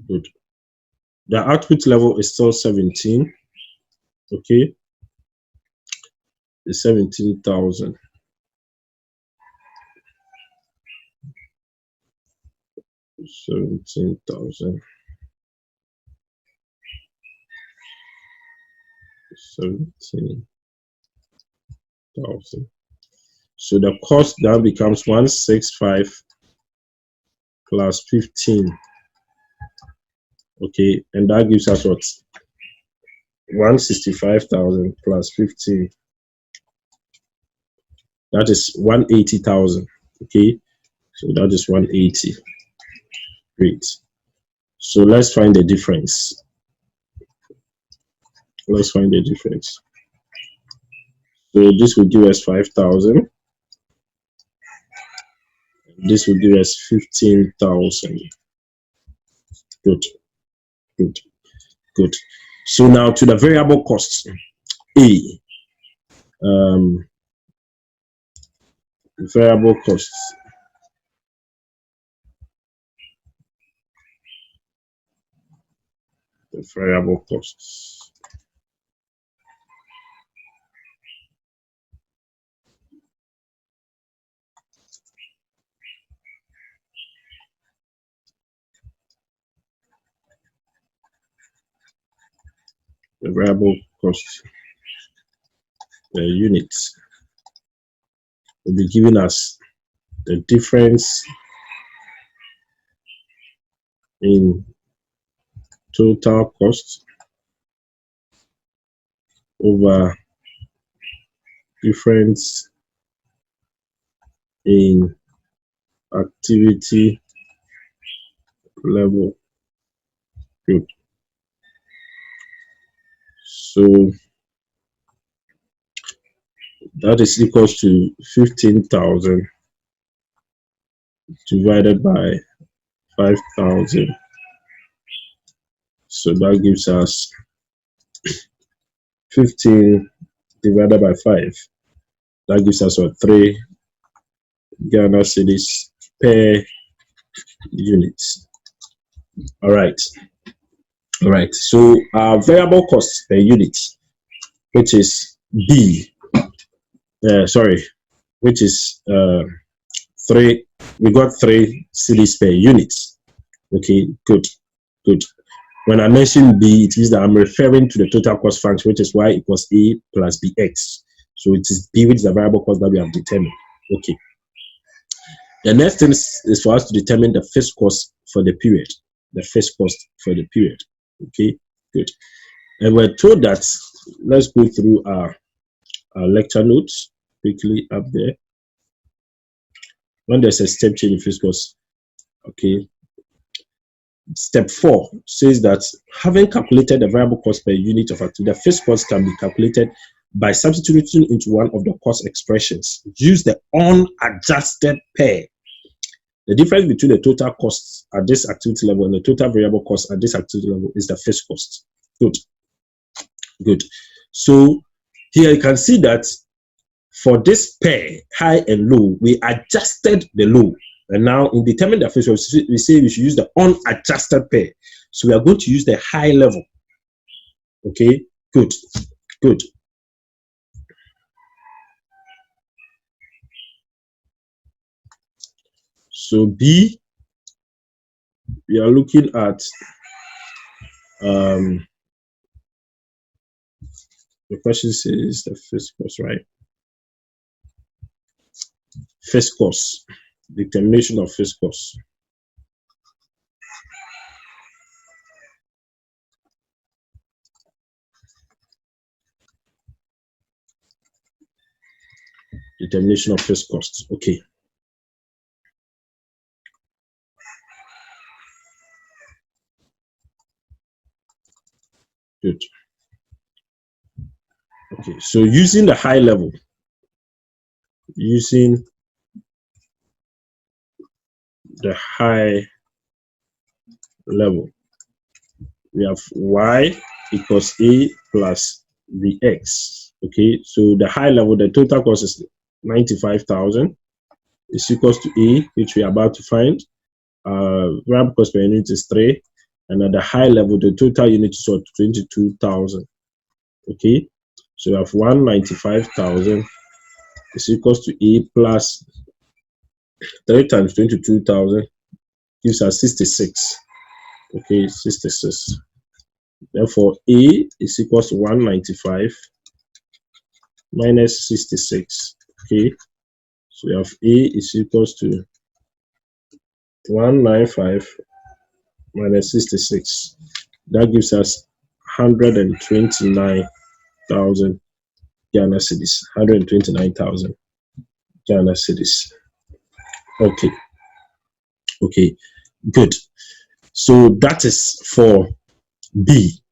Good. The output level is still 17. Okay, it's 17,000. 17,000. 17,000. So the cost now becomes 165 plus 15. Okay, and that gives us what? 165,000 plus 15. That is 180,000. Okay, so that is 180. Great. So let's find the difference. Let's find the difference. So this will give us 5,000. This will give us 15,000. Good. So now to the variable costs. A. Variable costs. The variable costs. The variable cost per unit will be giving us the difference in total cost over difference in activity level. Good. So that is equals to 15,000 divided by 5,000. So that gives us 15 divided by 5. That gives us what? 3 Ghana cedis per unit. All right. So our variable cost per unit, which is B, which is 3. We got 3 cedis per unit. Okay, good. When I mention B, it means that I'm referring to the total cost function, which is y equals A plus BX. So it is B, which is the variable cost that we have determined. Okay. The next thing is for us to determine the fixed cost for the period. The fixed cost for the period. Okay, good. And we're told that, let's go through our lecture notes quickly up there. When there's a step change in fixed cost, okay, Step 4 says that having calculated the variable cost per unit of activity, the fixed cost can be calculated by substituting into one of the cost expressions. Use the unadjusted pair. The difference between the total costs at this activity level and the total variable cost at this activity level is the fixed cost. Good. Good. So here you can see that for this pair, high and low, we adjusted the low. And now in determining the fixed cost, we say we should use the unadjusted pair. So we are going to use the high level. Okay, good, good. So B, we are looking at the question says the fixed cost, right? Fixed cost, determination of fixed cost. Determination of fixed costs. Okay. Good. Okay, so using the high level, using the high level, we have y equals a plus bx. Okay, so the high level, the total cost is 95,000 is equals to a, which we are about to find. Variable cost per unit is 3, and at the high level, the total unit is 22,000. Okay, so we have 195,000 is equals to a plus 3 times 22,000 gives us 66. Okay, 66. Therefore, A is equals to 195 minus 66. Okay, so we have A is equals to 195 minus 66. That gives us 129,000 Ghana cedis. 129,000 Ghana cedis. Okay. Okay. Good. So that is for B.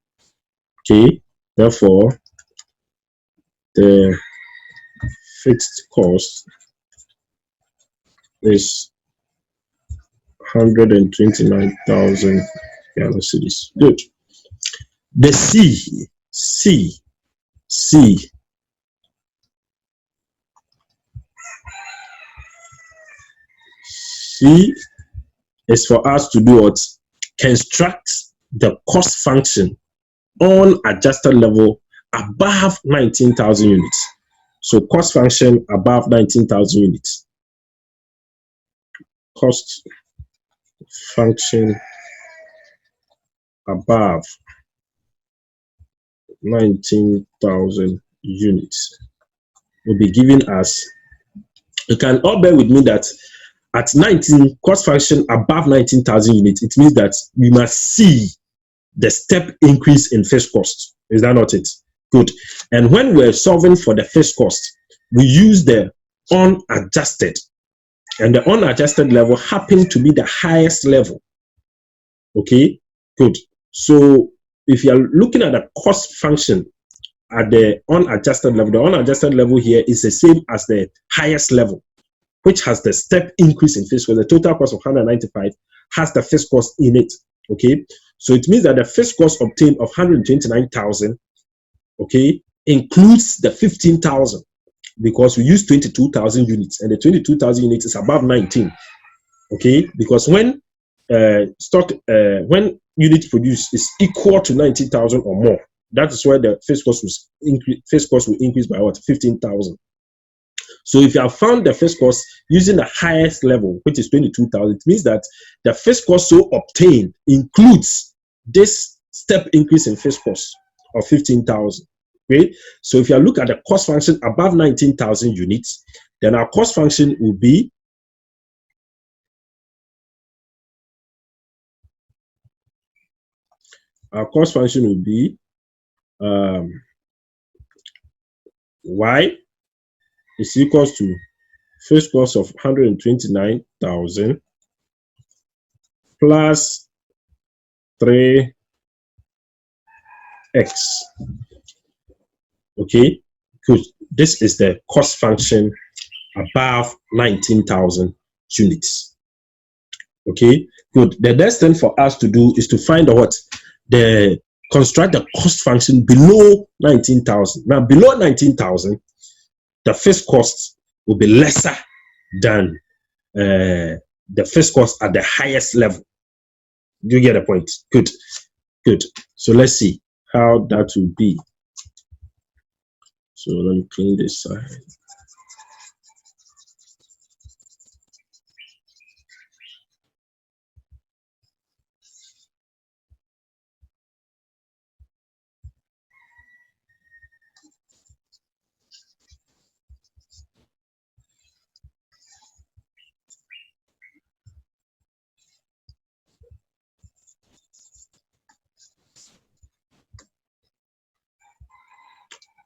Okay. Therefore, the fixed cost is 129,000 Ghana cedis. Good. The C is for us to do what? Construct the cost function on adjusted level above 19,000 units. So cost function above 19,000 units. Cost function above 19,000 units will be given as, you can all bear with me that at 19, cost function above 19,000 units, it means that we must see the step increase in fixed cost. Is that not it? Good. And when we're solving for the fixed cost, we use the unadjusted. And the unadjusted level happened to be the highest level. Okay, good. So if you are looking at the cost function at the unadjusted level, the unadjusted level here is the same as the highest level, which has the step increase in fixed cost. The total cost of 195 has the fixed cost in it. Okay, so it means that the fixed cost obtained of 129,000, okay, includes the 15,000 because we use 22,000 units, and the 22,000 units is above 19. Okay, because when when units produced is equal to 19,000 or more, that is where the fixed cost will increase by what? 15,000. So if you have found the fixed cost using the highest level, which is 22,000, it means that the fixed cost so obtained includes this step increase in fixed cost of 15,000. Okay? So if you look at the cost function above 19,000 units, then our cost function will be y is equals to fixed cost of 129,000 plus 3x. Okay, good. This is the cost function above 19,000 units. Okay, good. The next thing for us to do is to find out what the construct the cost function below 19,000. Now, below 19,000, the fixed cost will be lesser than the fixed cost at the highest level. Do you get the point? Good, good. So let's see how that will be. So let me clean this side.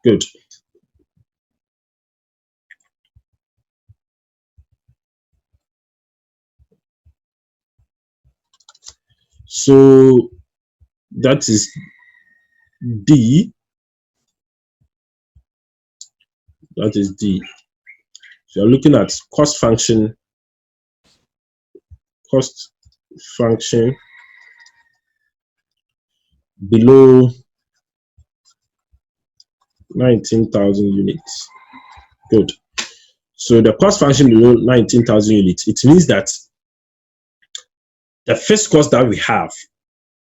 Good. So that is D. That is D. So you're looking at cost function below 19,000 units. Good. So the cost function below 19,000 units, it means that the fixed cost that we have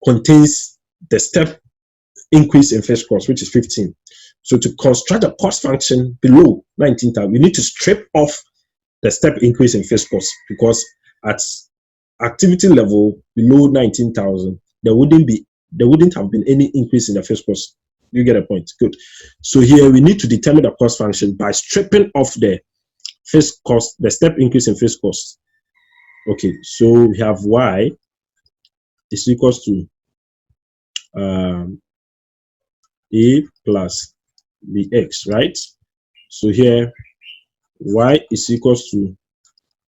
contains the step increase in fixed cost, which is 15. So to construct a cost function below 19,000, we need to strip off the step increase in fixed cost, because at activity level below 19,000, there wouldn't have been any increase in the fixed cost. You get a point. Good. So here we need to determine the cost function by stripping off the fixed cost, the step increase in fixed cost. Okay, so we have y is equals to a plus bx, right? So here y is equals to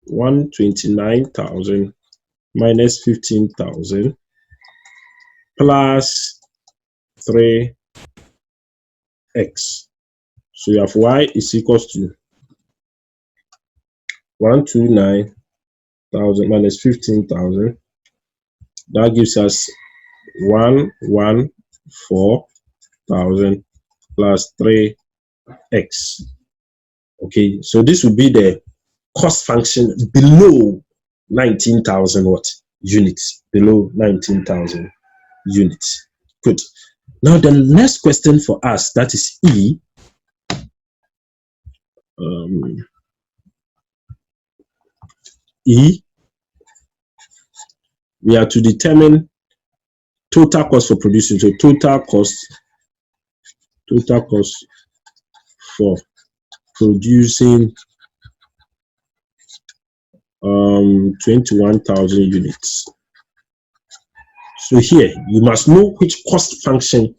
129,000 minus 15,000 plus 3x. So you have y is equals to 129,000 minus 15,000. That gives us 114,000 plus 3x. Okay, so this will be the cost function below 19,000 what units, below 19,000 units. Good. Now the next question for us, that is E. E, we are to determine total cost for producing. So total cost for producing 21,000 units. So here you must know which cost function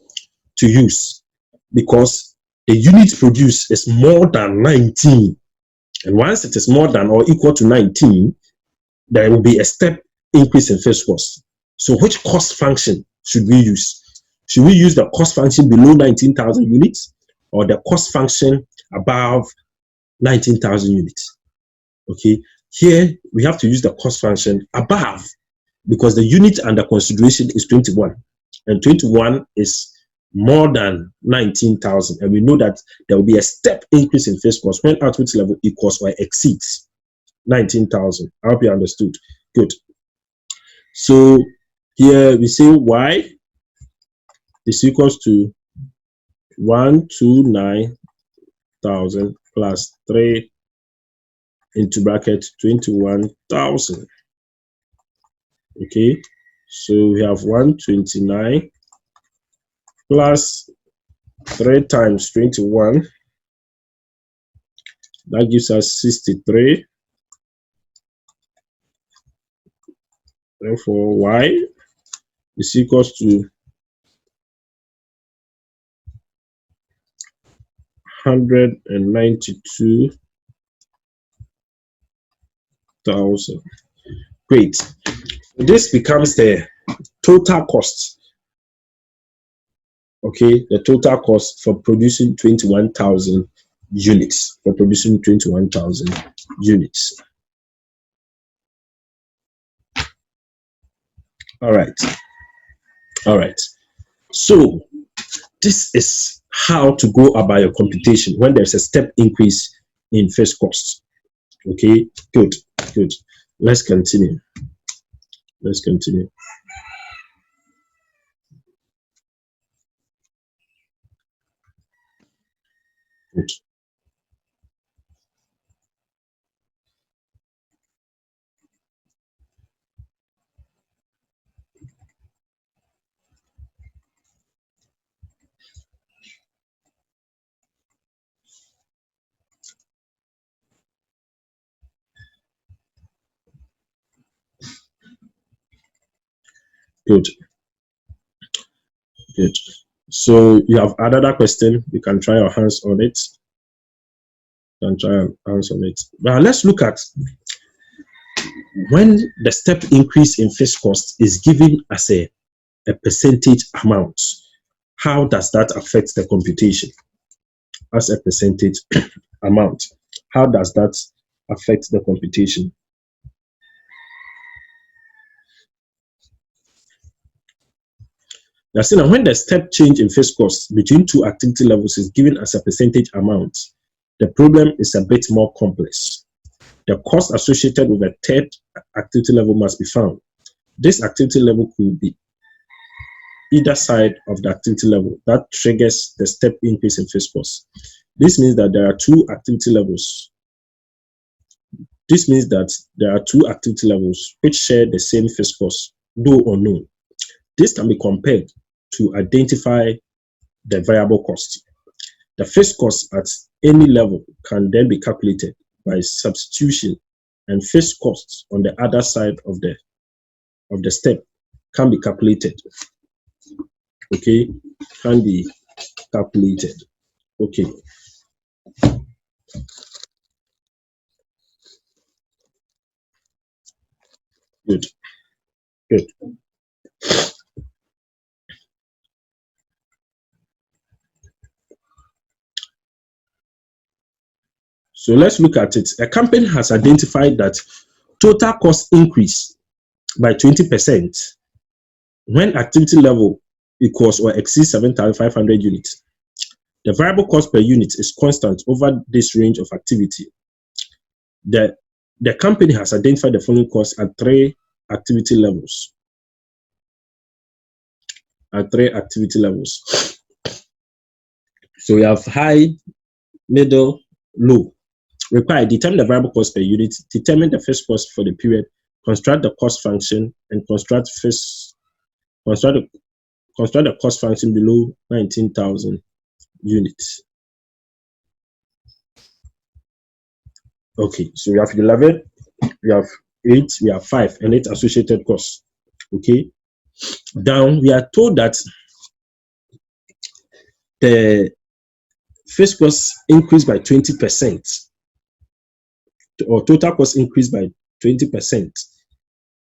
to use, because the units produced is more than 19, and once it is more than or equal to 19, there will be a step increase in fixed cost. So which cost function should we use? Should we use the cost function below 19,000 units or the cost function above 19,000 units? Okay, here we have to use the cost function above, because the unit under consideration is 21, and 21 is more than 19,000, and we know that there will be a step increase in fixed cost when output level equals or exceeds 19,000. I hope you understood. Good. So here we say y is equals to 129,000 plus 3 into bracket 21,000. Okay, so we have 129 plus 3 times 21. That gives us 63. Therefore, y is equals to 192,000. Great. This becomes the total cost. Okay, the total cost for producing 21,000 units. For producing 21,000 units. All right. All right. So this is how to go about your computation when there's a step increase in fixed costs. Okay, good, good. Let's continue. Let's continue. Good, good, good. So you have another question. You can try your hands on it. You can try your hands on it. Now let's look at when the step increase in fixed cost is given as a percentage amount. How does that affect the computation as a percentage amount? How does that affect the computation? Now, see, now when the step change in fixed costs between two activity levels is given as a percentage amount, the problem is a bit more complex. The cost associated with a third activity level must be found. This activity level could be either side of the activity level that triggers the step increase in fixed costs. This means that there are two activity levels. This means that there are two activity levels which share the same fixed cost, though unknown. This can be compared to identify the variable cost. The fixed cost at any level can then be calculated by substitution, and fixed costs on the other side of the step can be calculated. Okay, can be calculated. Okay, good, good. So let's look at it. A company has identified that total cost increase by 20% when activity level equals or exceeds 7,500 units. The variable cost per unit is constant over this range of activity. The, the company has identified the following costs at three activity levels. At three activity levels. So we have high, middle, low. Required, determine the variable cost per unit, determine the fixed cost for the period, construct the cost function, and construct the cost function below 19,000 units. Okay, so we have 11, we have 8, we have 5, and 8 associated costs. Okay, down we are told that the fixed cost increased by 20%, or total cost increased by 20%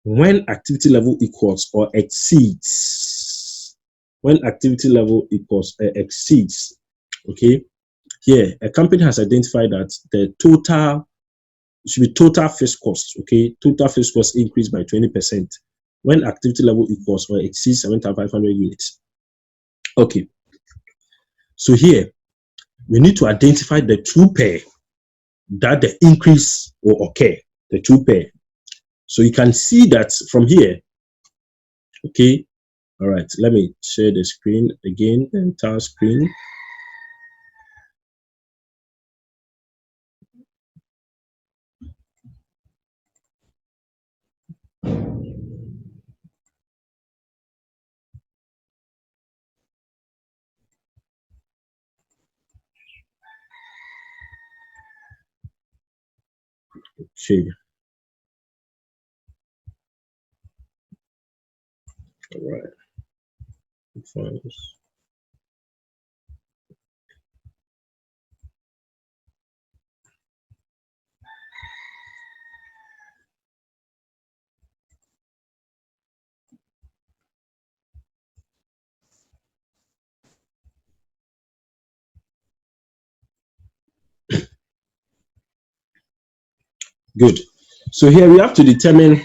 when activity level equals or exceeds. When activity level equals or exceeds. Okay, here a company has identified that the total should be total fixed cost. Okay, total fixed cost increased by 20% when activity level equals or exceeds 7,500 units. Okay, so here we need to identify the two pair that the increase will occur. The two pair. So you can see that from here. Okay, all right, let me share the screen again, the entire screen. Okay, all right, fine. Good. So here we have to determine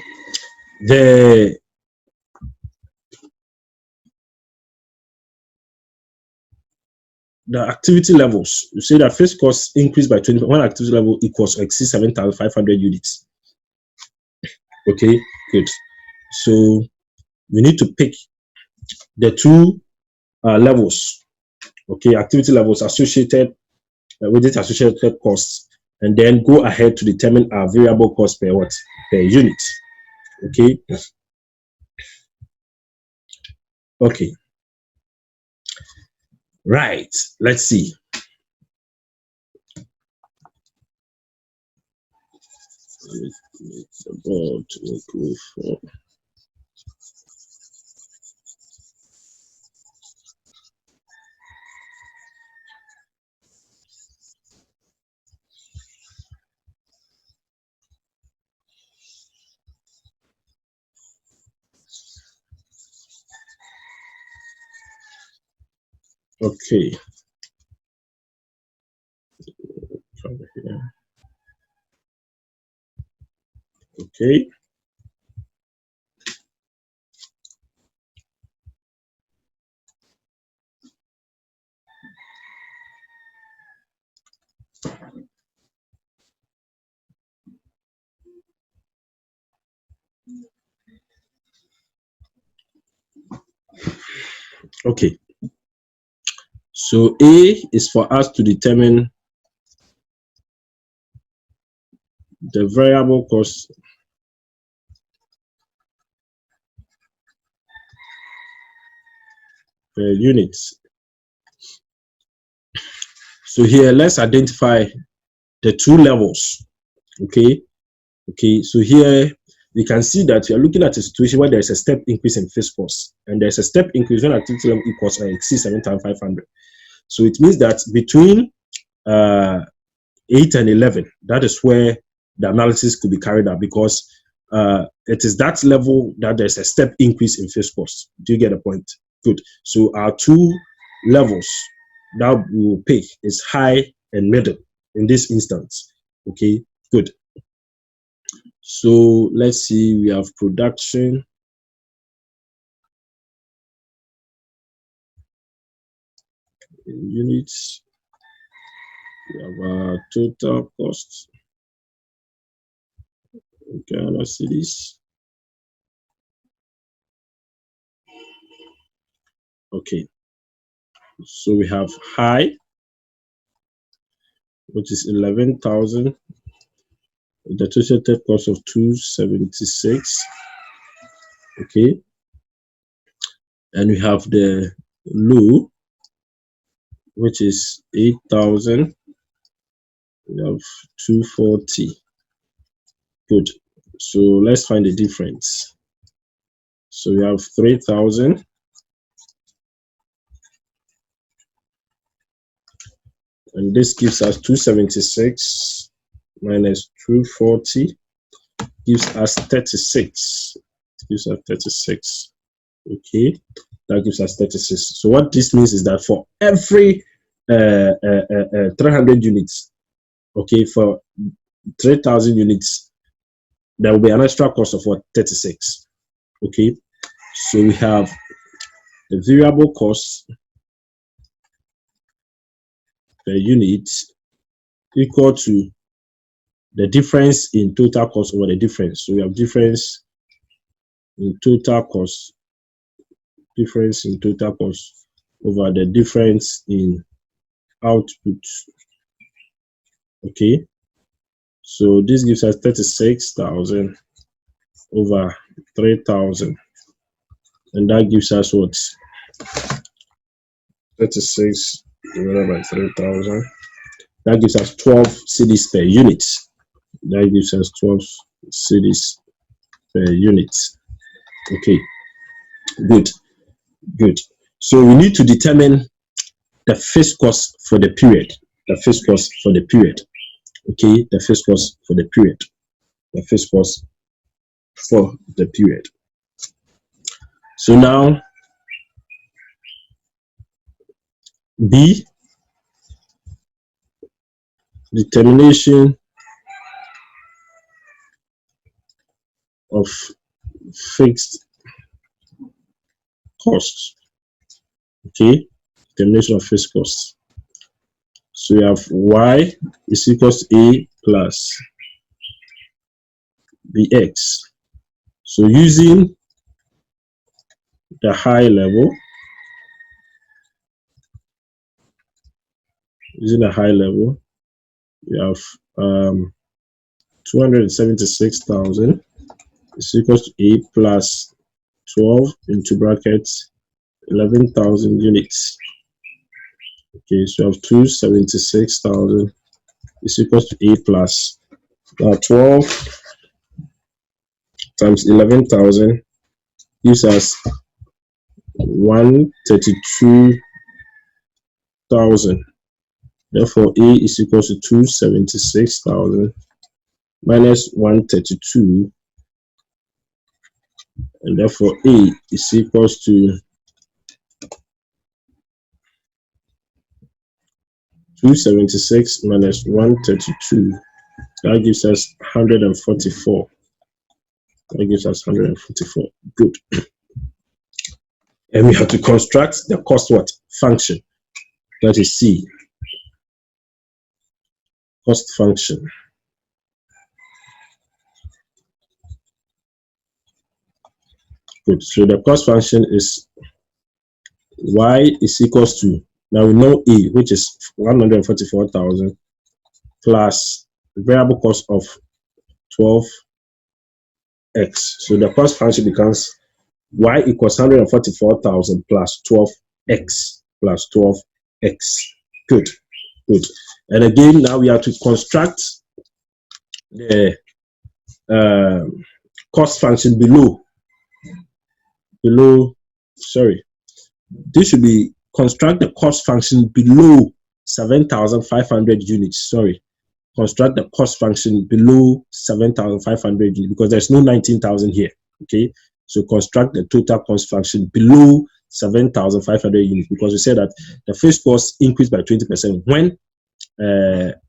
the activity levels. You say that fixed cost increased by 20 when activity level equals or exceeds 7,500 units. Okay, good. So we need to pick the two levels. Okay, activity levels associated with it associated costs, and then go ahead to determine our variable cost per what per unit. Okay. Okay. Right. Let's see. It's about to go for. Okay. From here. Okay. Okay. So A is for us to determine the variable cost per unit. So here, let's identify the two levels. Okay. Okay. So here we can see that we are looking at a situation where there is a step increase in fixed costs, and there's a step increase when activity level equals or exceeds 7,500. So it means that between 8 and 11, that is where the analysis could be carried out, because it is that level that there's a step increase in fixed costs. Do you get the point? Good. So our two levels that we will pick is high and middle in this instance. Okay, good. So let's see, we have production, units, we have our total costs. Okay, let's see this. Okay, so we have high, which is 11,000, the total cost of 276. Okay, and we have the low, which is 8,000. We have 240. Good. So let's find the difference. So we have 3,000, and this gives us 276 minus 240 gives us 36. It gives us 36. Okay, that gives us 36. So what this means is that for every 300 units, okay, for 3,000 units, there will be an extra cost of what? 36. Okay, so we have the variable cost per unit equal to the difference in total cost over the difference. So we have difference in total cost, difference in total cost over the difference in output. Okay, so this gives us 36,000 over 3,000, and that gives us what? 36 divided by 3,000. That gives us 12 cedis per unit. That gives us 12 cedis per unit. Okay, good, good. So we need to determine the fixed cost for the period. The fixed cost for the period. Okay, the fixed cost for the period. The fixed cost for the period. So now B, determination of fixed costs. Okay, determination of fixed costs. So we have y is equals to a plus bx. So using the high level, we have 276,000 is equals to a plus 12 into brackets 11,000 units. Okay, so you have 276,000 is equals to a plus 12 times 11,000 gives us 132,000. Therefore, A is equals to 276,000 minus 132, and therefore A is equals to 276 minus 132. That gives us 144. That gives us 144. Good. And we have to construct the cost what function. That is C. Cost function. Good. So the cost function is y is equals to, now we know A, which is 144,000 plus variable cost of 12x. So the cost function becomes y equals 144,000 plus 12x plus 12x. Good. Good. And again, now we have to construct the cost function below. Sorry. This should be construct the cost function below 7,500 units. Sorry. Construct the cost function below 7,500 units because there's no 19,000 here. Okay. So construct the total cost function below 7,500 units because we said that the fixed cost increased by 20% when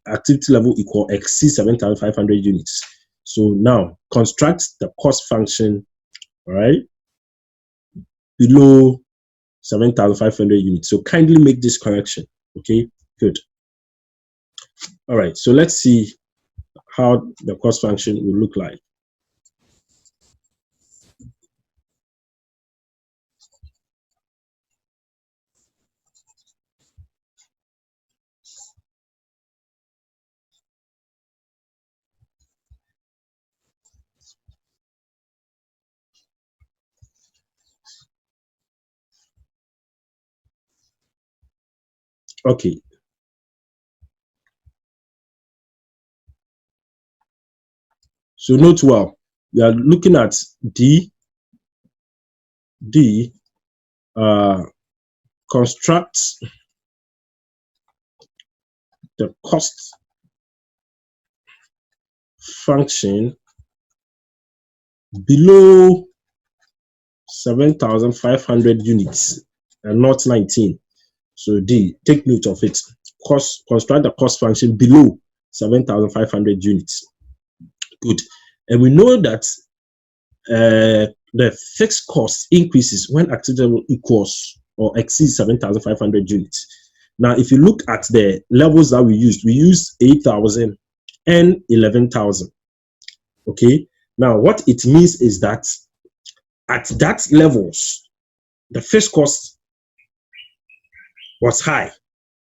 activity level exceeds 7,500 units. So now construct the cost function, all right, below 7,500 units. So kindly make this correction. Okay, good. All right, so let's see how the cost function will look like. Okay. So note well, we are looking at D, construct the cost function below 7,500 units and not 19. So D, take note of it. Construct the cost function below 7,500 units. Good. And we know that the fixed cost increases when activity level equals or exceeds 7,500 units. Now, if you look at the levels that we used 8,000 and 11,000. Okay. Now, what it means is that at that levels, the fixed cost was high,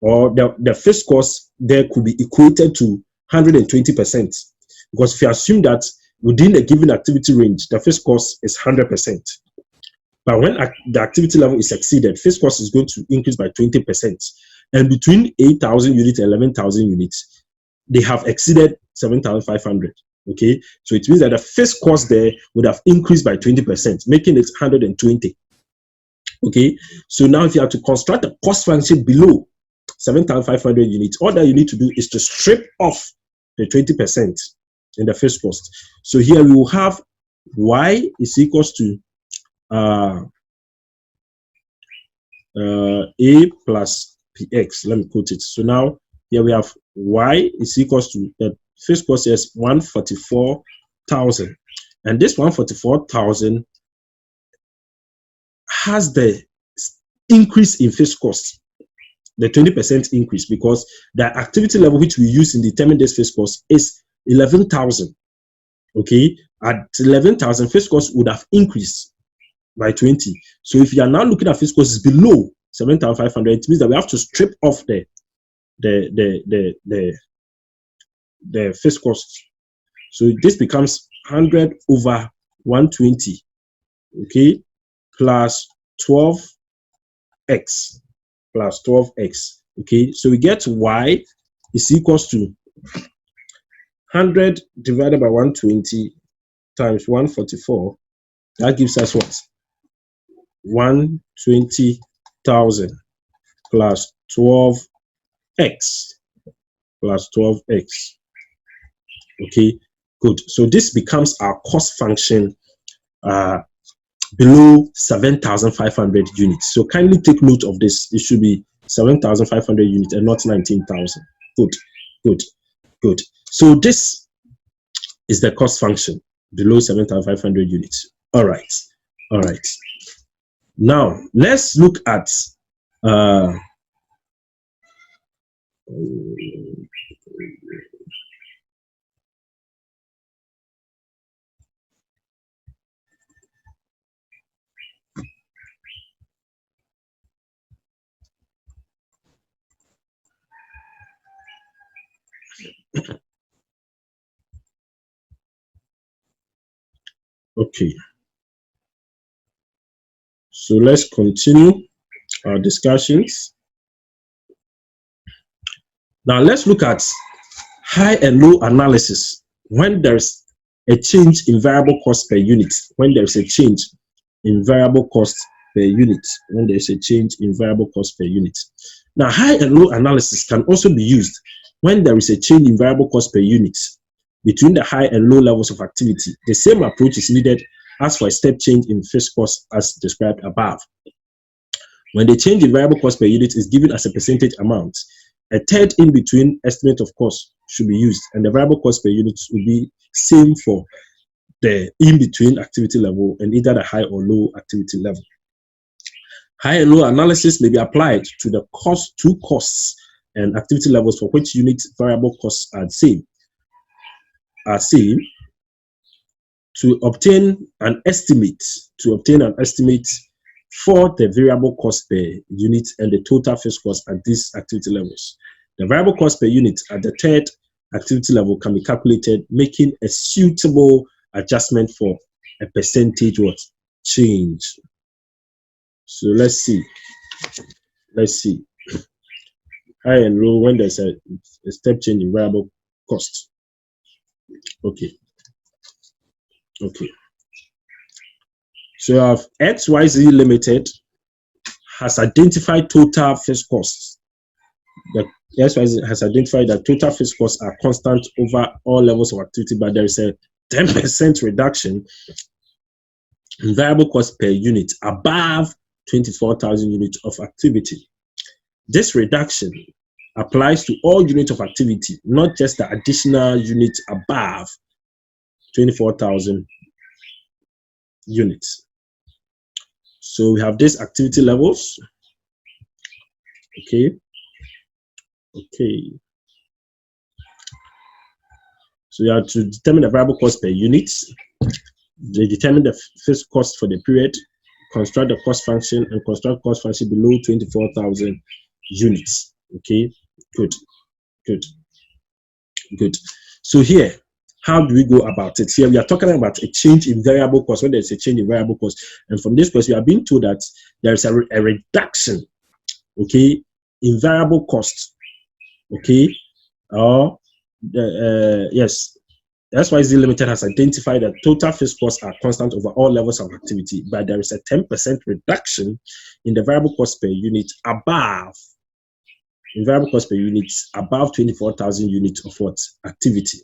or the fixed cost there could be equated to 120%. Because if you assume that within a given activity range, the fixed cost is 100%. But when the activity level is exceeded, fixed cost is going to increase by 20%. And between 8,000 units and 11,000 units, they have exceeded 7,500. Okay, so it means that the fixed cost there would have increased by 20%, making it 120. Okay, so now if you have to construct a cost function below 7,500 units, all that you need to do is to strip off the 20% in the fixed cost. So here we will have y is equals to a plus px. Let me quote it. So now here we have y is equals to the fixed cost is 144,000 And this 144,000 has the increase in fixed cost, the 20% increase, because the activity level which we use in determining this fixed cost is 11,000. Okay, at 11,000, fixed cost would have increased by 20. So if you are now looking at fixed cost is below 7,500, it means that we have to strip off the fixed cost. So this becomes 100 over 120, okay, plus 12x, plus 12x, okay. So we get y is equals to 100 divided by 120 times 144. That gives us what? 120,000 plus 12x, plus 12x. Okay, good. So this becomes our cost function below 7,500 units. So kindly take note of this. It should be 7,500 units and not 19,000. Good, good, good. So this is the cost function below 7,500 units. All right, all right. Now let's look at okay. So let's continue our discussions. Now let's look at high and low analysis when there's a change in variable cost per unit. When there's a change in variable cost per unit. When there's a change in variable cost per unit. Now high and low analysis can also be used when there is a change in variable cost per unit between the high and low levels of activity. The same approach is needed as for a step change in fixed cost as described above. When the change in variable cost per unit is given as a percentage amount, a third in between estimate of cost should be used, and the variable cost per unit will be same for the in between activity level and either the high or low activity level. High and low analysis may be applied to the two costs and activity levels for which unit variable costs are same to obtain an estimate for the variable cost per unit and the total fixed cost at these activity levels. The variable cost per unit at the third activity level can be calculated, making a suitable adjustment for a percentage change. So let's see. High and low when there's a step change in variable cost. Okay. So you have XYZ Limited has identified total fixed costs. The XYZ has identified that total fixed costs are constant over all levels of activity, but there is a 10% reduction in variable cost per unit above 24,000 units of activity. This reduction applies to all units of activity, not just the additional units above 24,000 units. So we have these activity levels. Okay. So you have to determine the variable cost per unit. They determine the fixed cost for the period, construct the cost function, and construct cost function below 24,000 units. Okay, good. So here, how do we go about it? Here we are talking about a change in variable cost. When there's a change in variable cost, and from this question, we are being told that there is a reduction, okay, in variable cost, okay, or yes, XYZ Limited has identified that total fixed costs are constant over all levels of activity, but there is a 10% reduction in the variable cost per unit above 24,000 units of activity.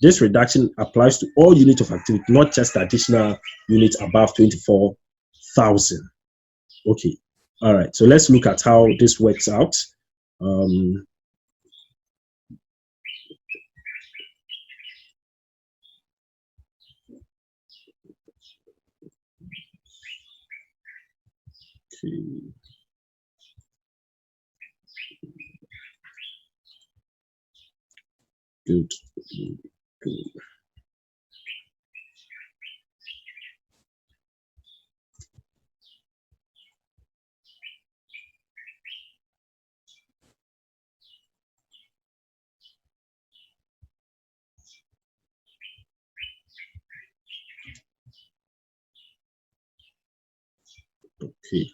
This reduction applies to all units of activity, not just additional units above 24,000. Okay, all right. So let's look at how this works out. Good. Good. Okay.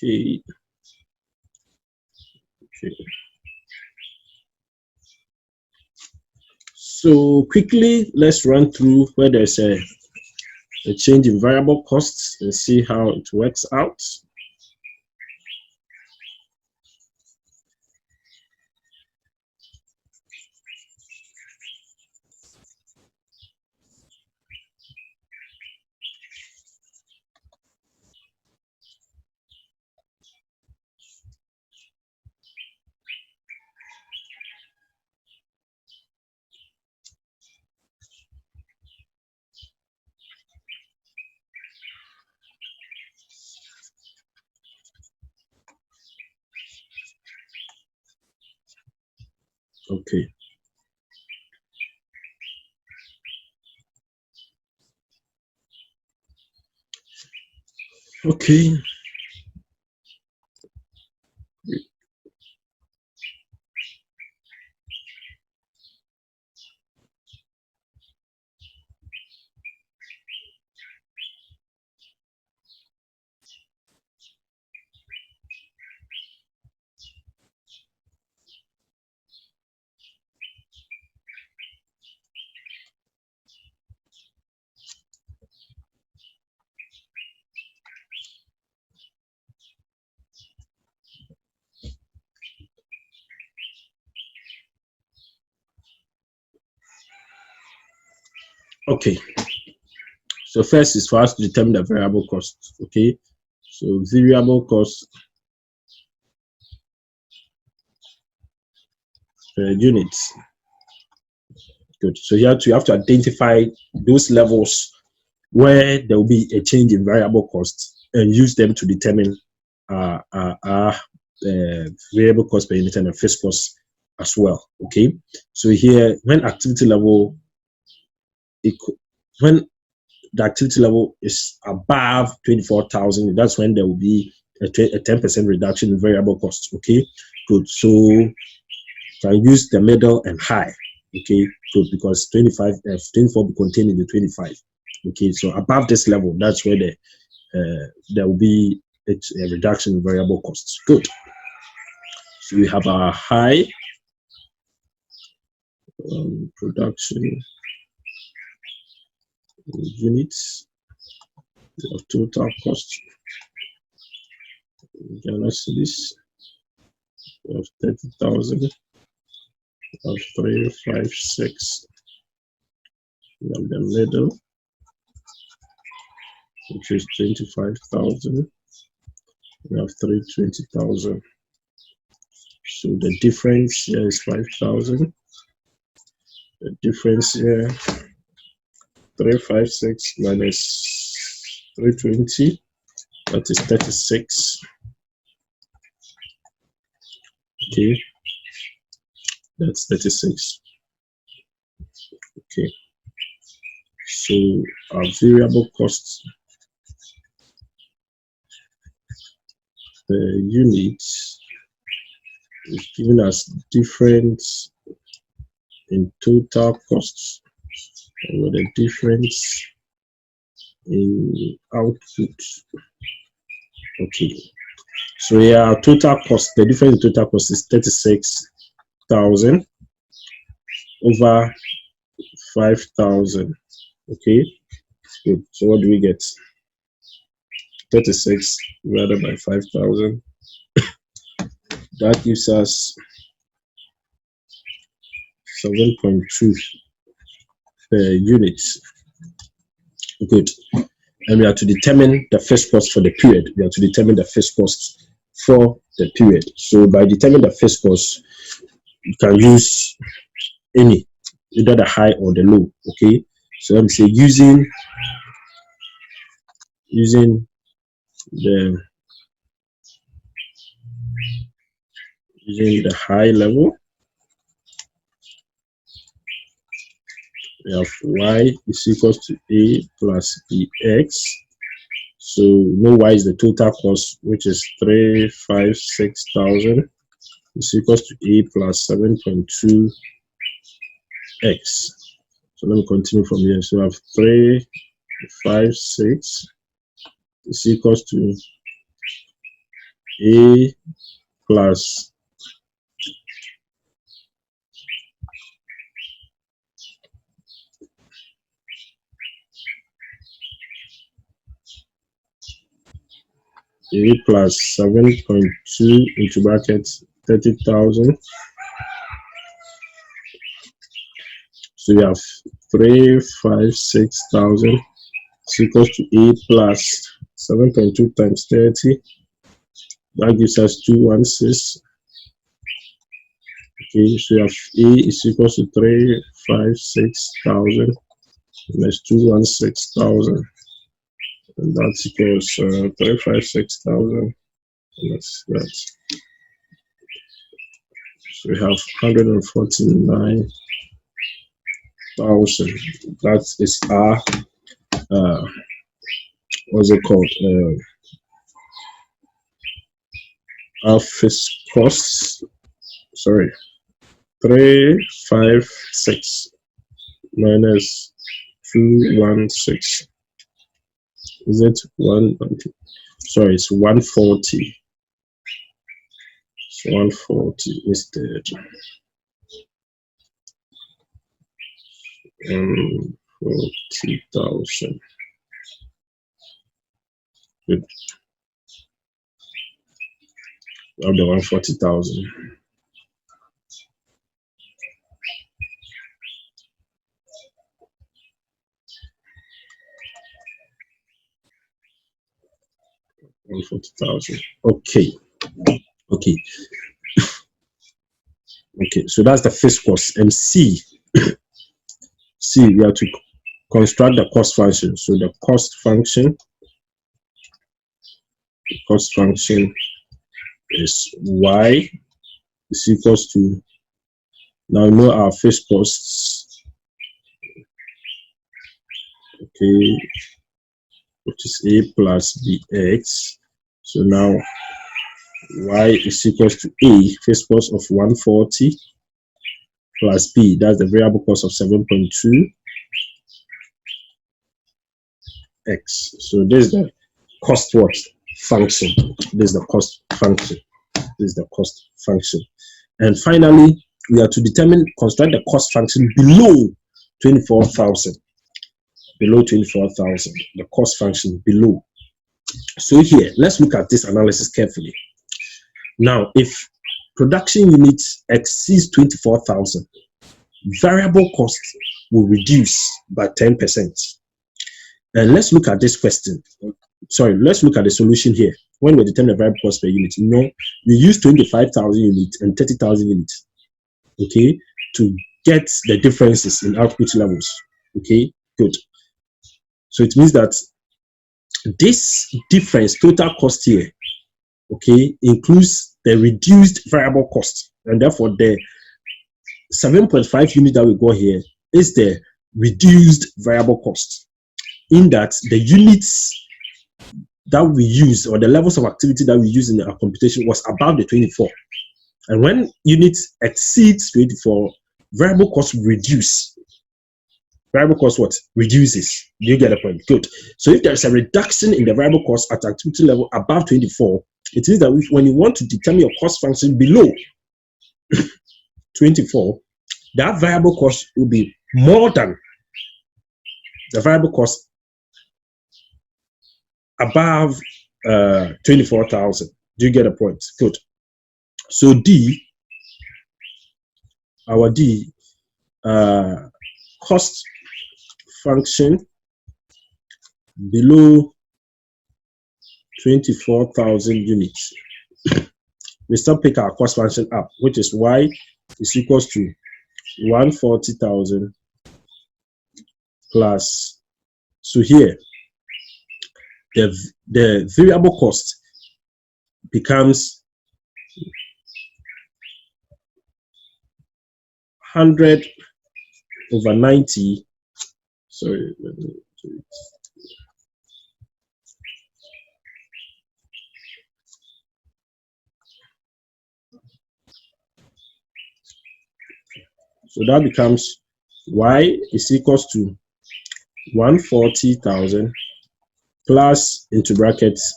Okay. Okay. So quickly, let's run through where there's a change in variable costs and see how it works out. Okay. Okay. Okay. So first is for us to determine the variable cost. Okay. So variable cost per unit. Good. So here you have to identify those levels where there will be a change in variable cost and use them to determine variable cost per unit and fixed cost as well. Okay. So here, when activity level, when the activity level is above 24,000, that's when there will be a 10% reduction in variable costs. Okay. Good. So can use the middle and high. Okay, good, because 24 will contain in the 25. Okay, so above this level, that's where there will be a reduction in variable costs. Good. So we have our high production units of total cost. Let's see this of 30,000 of 356 in the middle, which is 25,000. We have 320,000. So the difference here is 5,000. The difference here, 356 minus 320, that is 36. Okay, that's 36. Okay, so our variable cost per unit is giving us difference in total costs with a difference in output. Okay, so here our total cost, the difference in total cost is 36,000 over 5,000. Okay, good. So what do we get? 36 divided by 5,000. That gives us 7.2 per unit. Good. And we have to determine the fixed cost for the period. We have to determine the fixed cost for the period. So by determining the fixed cost, you can use any, either the high or the low. Okay, so let me say using the high level, we have y is equals to a plus bx. So know y is the total cost, which is 356,000, is equals to a plus 7.2 x. So let me continue from here. So I have 356 is equals to a plus a plus 7.2 into brackets 30,000. So we have 356,000 is equals to a plus 7.2 times 30. That gives us 216. Okay, so we have a is equals to 356,000 minus 216,000. And that's equals 356,000. That's that. So we have 149,000. That is our what's it called? Our fixed costs. Sorry, 356 minus 216. Is it one? Sorry, it's 140. So 140 instead. 140,000. Good. Of the 140,000. Okay. Okay. Okay. So that's the fixed cost. And C, we have to construct the cost function. So the cost function is y is equals to, now we know our fixed costs, okay, which is a plus bx. So now y is equals to a, fixed cost of 140, plus b, that's the variable cost of 7.2 x. So this is the cost what function. This is the cost function. This is the cost function. And finally, we are to construct the cost function below 24,000. Below 24,000, the cost function below. So here, let's look at this analysis carefully. Now, if production units exceeds 24,000, variable cost will reduce by 10%. And let's look at this question. Sorry, let's look at the solution here. When we determine the variable cost per unit, we use 25,000 units and 30,000 units, okay, to get the differences in output levels. Okay, good. So it means that this difference, total cost here, okay, includes the reduced variable cost, and therefore the 7.5 unit that we got here is the reduced variable cost, in that the units that we use, or the levels of activity that we use in our computation, was above the 24. And when units exceeds 24, variable cost reduce. Variable cost what? Reduces. Do you get the point? Good. So if there is a reduction in the variable cost at activity level above 24, it means that when you want to determine your cost function below 24, that variable cost will be more than the variable cost above 24,000. Do you get a point? Good. So D, our D, cost function below 24,000 units. we still pick our cost function up, which is y is equals to 140,000 plus. So here, the variable cost becomes 100 over 90. Sorry, let me do it. So that becomes y is equals to 140,000 plus into brackets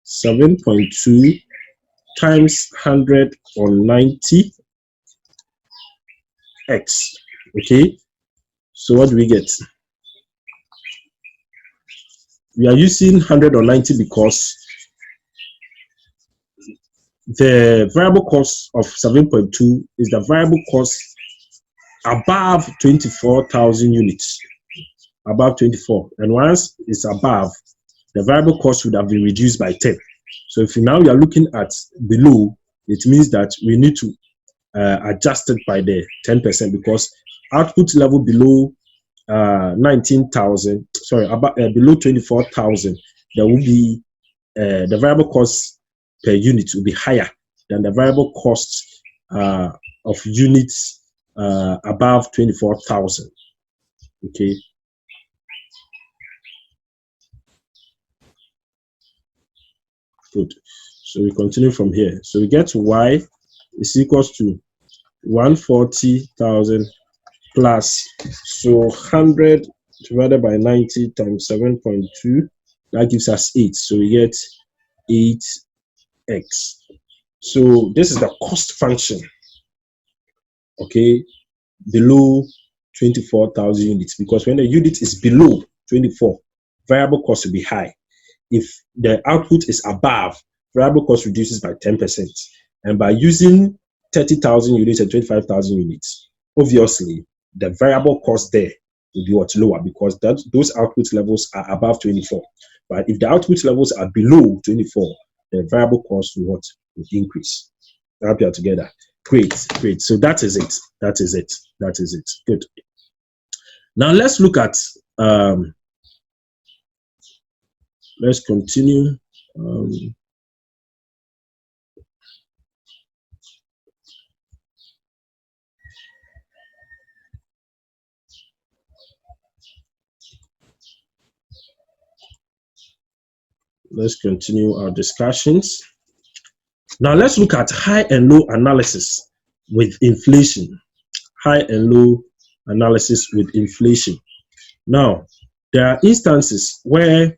7.2 times 100 on 90 x. Okay, so what do we get? We are using 100 on 90 because the variable cost of 7.2 is the variable cost above 24,000 units, above 24, and once it's above, the variable cost would have been reduced by 10. So if now you are looking at below, it means that we need to adjust it by the 10% because output level below 19,000, sorry, about below 24,000, there will be the variable cost per unit will be higher than the variable cost of units above 24,000. Okay. Good. So we continue from here. So we get y is equals to 140,000 plus, so 100 divided by 90 times 7.2, that gives us 8. So we get 8x. So this is the cost function, okay, below 24,000 units, because when the unit is below 24, variable cost will be high. If the output is above, variable cost reduces by 10%. And by using 30,000 units and 25,000 units, obviously the variable cost there will be what lower because those output levels are above 24. But if the output levels are below 24, the variable cost will increase. I hope you are together. Great, great. So that is it. That is it. That is it. Good. Now let's look at let's continue. Let's continue our discussions. Now let's look at high and low analysis with inflation. High and low analysis with inflation. Now, there are instances where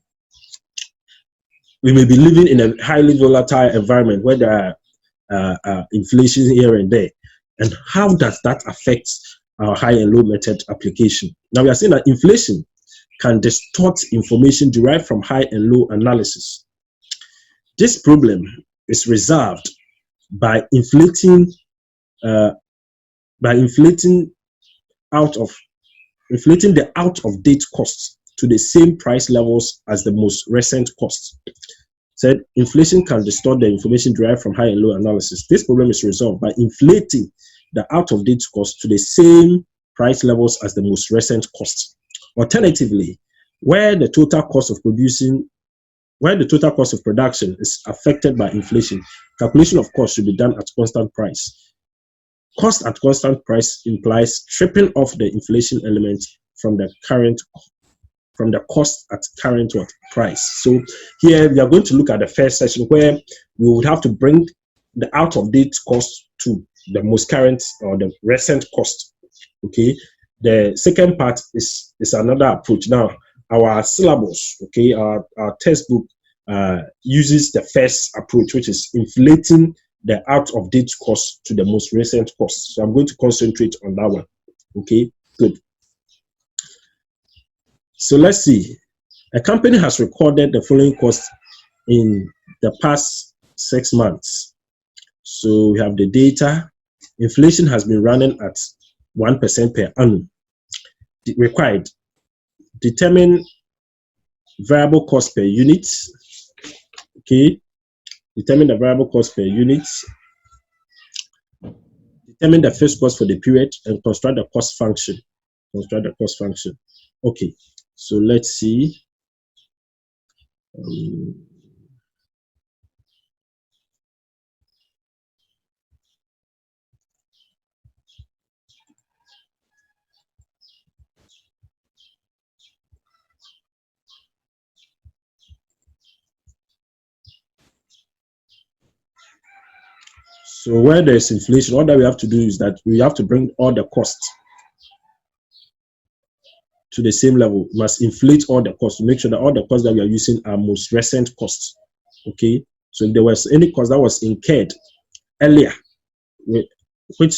we may be living in a highly volatile environment where there are inflation here and there. And how does that affect our high and low method application? Now, we are saying that inflation can distort information derived from high and low analysis. This problem is resolved by inflating the out-of-date costs to the same price levels as the most recent costs. Said inflation can distort the information derived from high and low analysis. This problem is resolved by inflating the out-of-date costs to the same price levels as the most recent costs. Alternatively, where the total cost of production is affected by inflation, calculation of cost should be done at constant price. Cost at constant price implies stripping off the inflation element from the cost at current price. So here we are going to look at the first section where we would have to bring the out-of-date cost to the most current or the recent cost. Okay. The second part is another approach. Now, our syllabus, okay, our textbook uses the first approach, which is inflating the out-of-date cost to the most recent cost. So I'm going to concentrate on that one. Okay, good. So let's see. A company has recorded the following costs in the past 6 months. So we have the data. Inflation has been running at 1% per annum. Required. Determine variable cost per unit. Okay. determine the variable cost per unit, determine the fixed cost for the period, and construct the cost function. Construct the cost function. Okay, so let's see. So where there's inflation, all that we have to do is that we have to bring all the costs to the same level. We must inflate all the costs to make sure that all the costs that we are using are most recent costs. Okay, so if there was any cost that was incurred earlier, which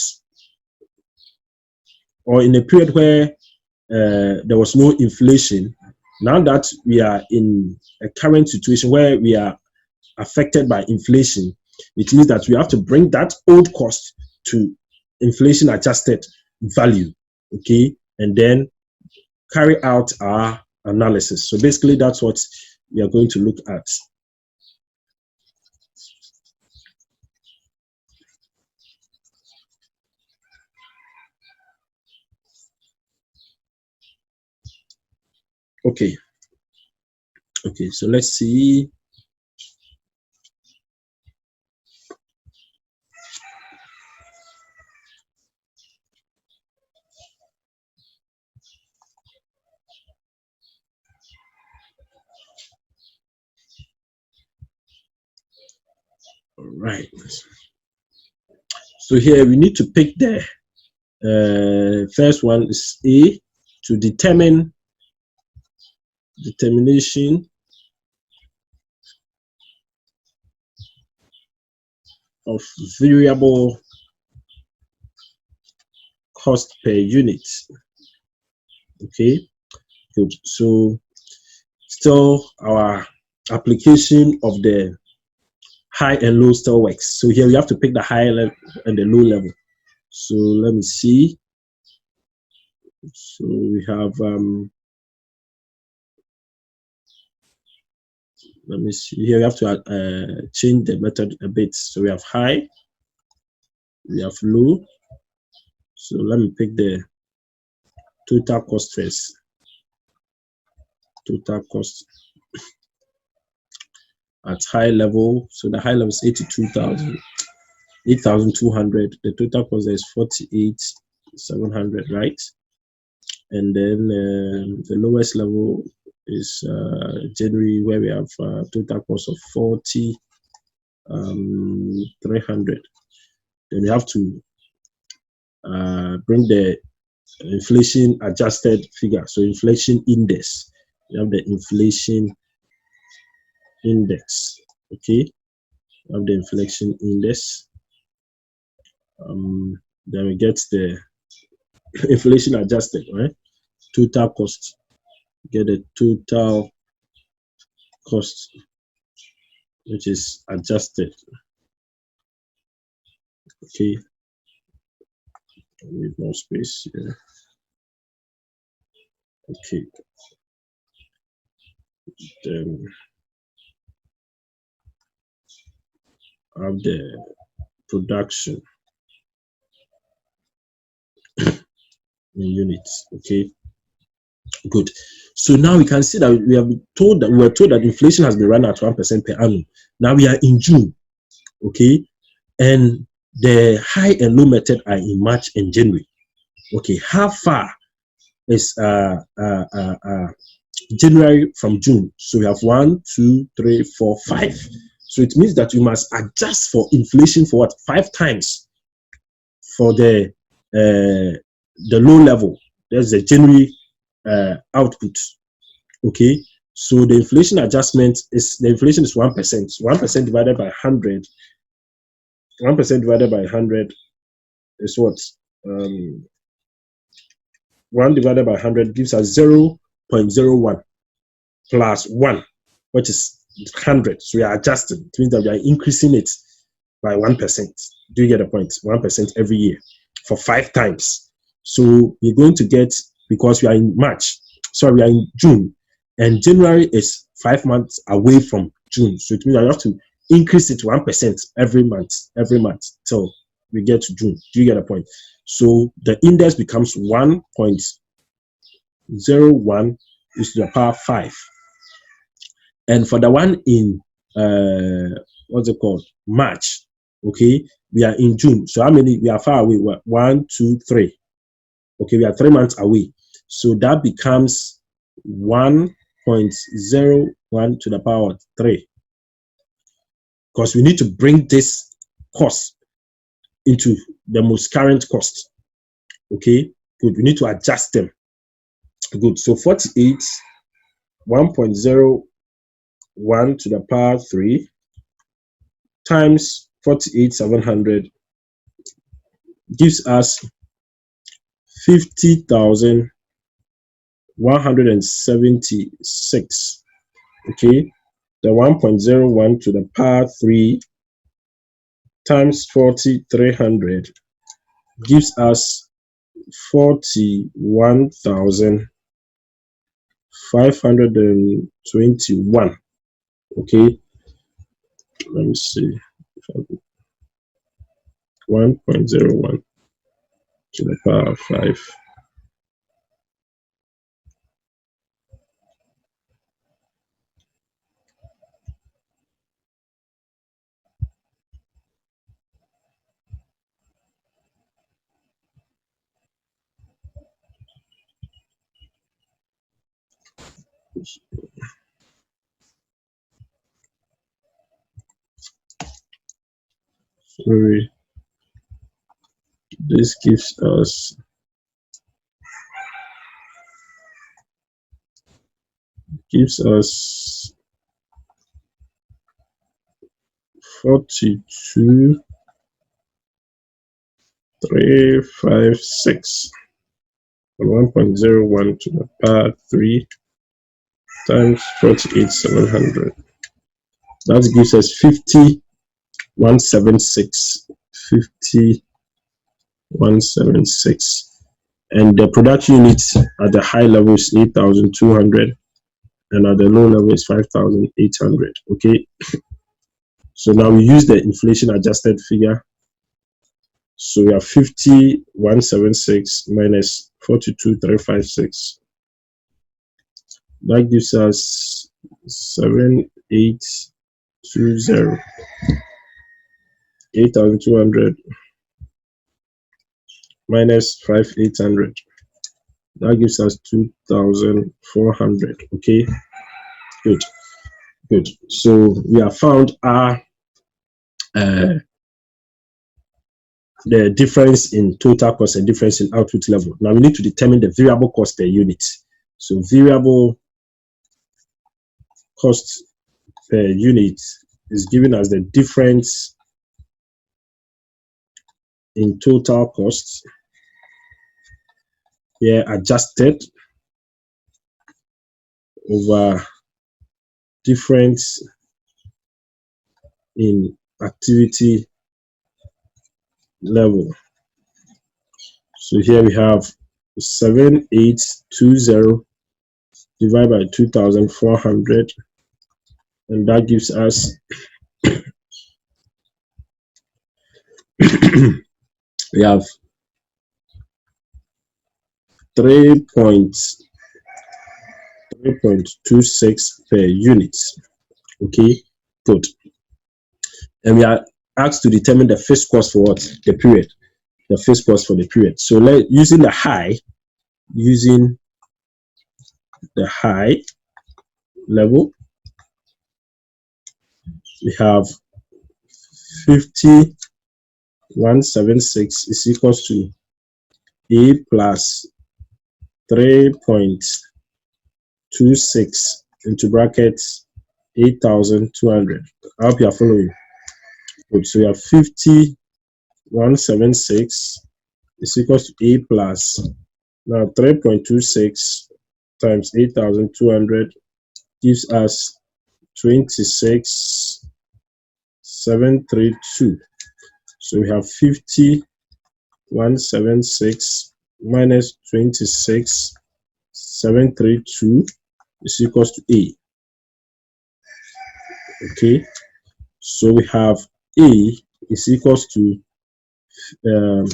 or in a period where there was no inflation, now that we are in a current situation where we are affected by inflation, it means that we have to bring that old cost to inflation adjusted value, okay, and then carry out our analysis. So basically that's what we are going to look at. Okay, so let's see. All right, so here we need to pick the first one is A, to determination of variable cost per unit. Okay, good. So still our application of the high and low still works. So here we have to pick the high level and the low level. So let me see. So we have let me see here. We have to change the method a bit. So we have high, we have low. So let me pick the total cost first. Total cost at high level. So the high level is 82,000, 8,200. The total cost is 48,700, right? And then the lowest level is January, where we have total cost of 40,300. Then we have to bring the inflation adjusted figure. So inflation index. We have the inflation index. Okay, we have the inflation index. Then we get the inflation adjusted, right? Total cost. Get the total cost, which is adjusted. Okay, need more space here. Okay, then I have the production in units. Okay, good. So now we can see that we were told that inflation has been run at 1% per annum. Now we are in June. Okay, and the high and low method are in March and January. Okay, how far is January from June? So we have 1, 2, 3, 4, 5. So it means that we must adjust for inflation for what? 5 times for the low level. There's the January output. Okay, so the inflation adjustment is 1%. 1% divided by 100. 1% divided by 100 is what? 1 divided by 100 gives us 0.01 plus 1, which is 100. So we are adjusting. It means that we are increasing it by 1%. Do you get the point? 1% every year for 5 times. So we're going to get, because we are in March, sorry, we are in June, and January is 5 months away from June. So it means that you have to increase it 1% every month till we get to June. Do you get a point? So the index becomes 1.01 is to the power 5. And for the one in what's it called? March. Okay, we are in June. So how many? We are far away. 1, 2, 3. Okay, we are 3 months away. So that becomes 1.01 to the power 3. Because we need to bring this cost into the most current cost. Okay, good. We need to adjust them. Good. So 48, 1.01 to the power 3 times 48,700 gives us 50,176. Okay, the 1.01 to the power 3 times 4,300 gives us 41,521. Okay, let me see. 1.01 to the power 5. Sorry, this gives us 42,356 and 1.01 to the power 3 times 48,700. That gives us 50,176. 50,176. And the production unit at the high level is 8,200 and at the low level is 5,800. Okay, so now we use the inflation adjusted figure. So we have 50,176 minus 42,356. That gives us 7,820. 8,200 minus 5,800. That gives us 2,400. Okay, good. So we have found our the difference in total cost and difference in output level. Now we need to determine the variable cost per unit. So variable cost per unit is given as the difference in total cost, here adjusted, over difference in activity level. So here we have 7,820 divided by 2,400, and that gives us we have 3.26 per unit. Okay, good. And we are asked to determine the fixed cost for what? The period. The fixed cost for the period. So using the high level, we have 50,176 is equals to A plus 3.26 into brackets 8,200. I hope you are following. Good. So we have 50,176 is equals to A plus now 3.26 times 8,200 gives us 26,732. So we have 50,176 minus 26,732 is equals to A. Okay, So we have A is equals to um,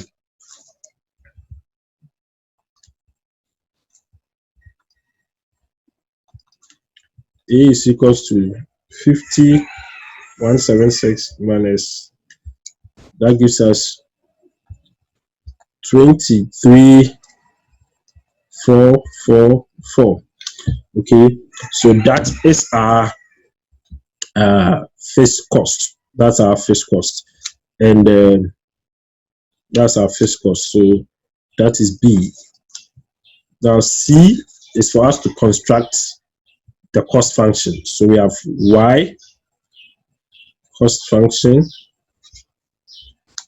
A is equals to 50,176 minus, that gives us 23,444. Okay, so that is our fixed cost. That's our fixed cost, and that's our fixed cost. So that is B. Now C is for us to construct the cost function. So we have Y cost function.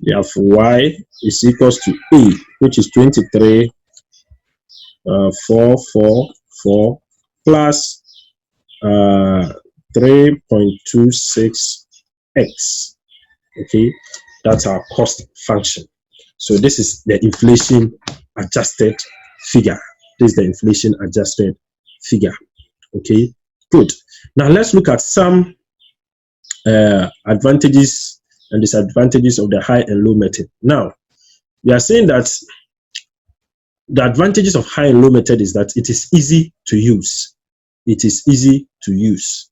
We have Y is equals to A, which is 23,444 plus 3.26x. Okay, that's our cost function. So this is the inflation adjusted figure. This is the inflation adjusted figure. Okay, good. Now let's look at some advantages and disadvantages of the high and low method. Now, we are saying that the advantages of high and low method is that it is easy to use. It is easy to use.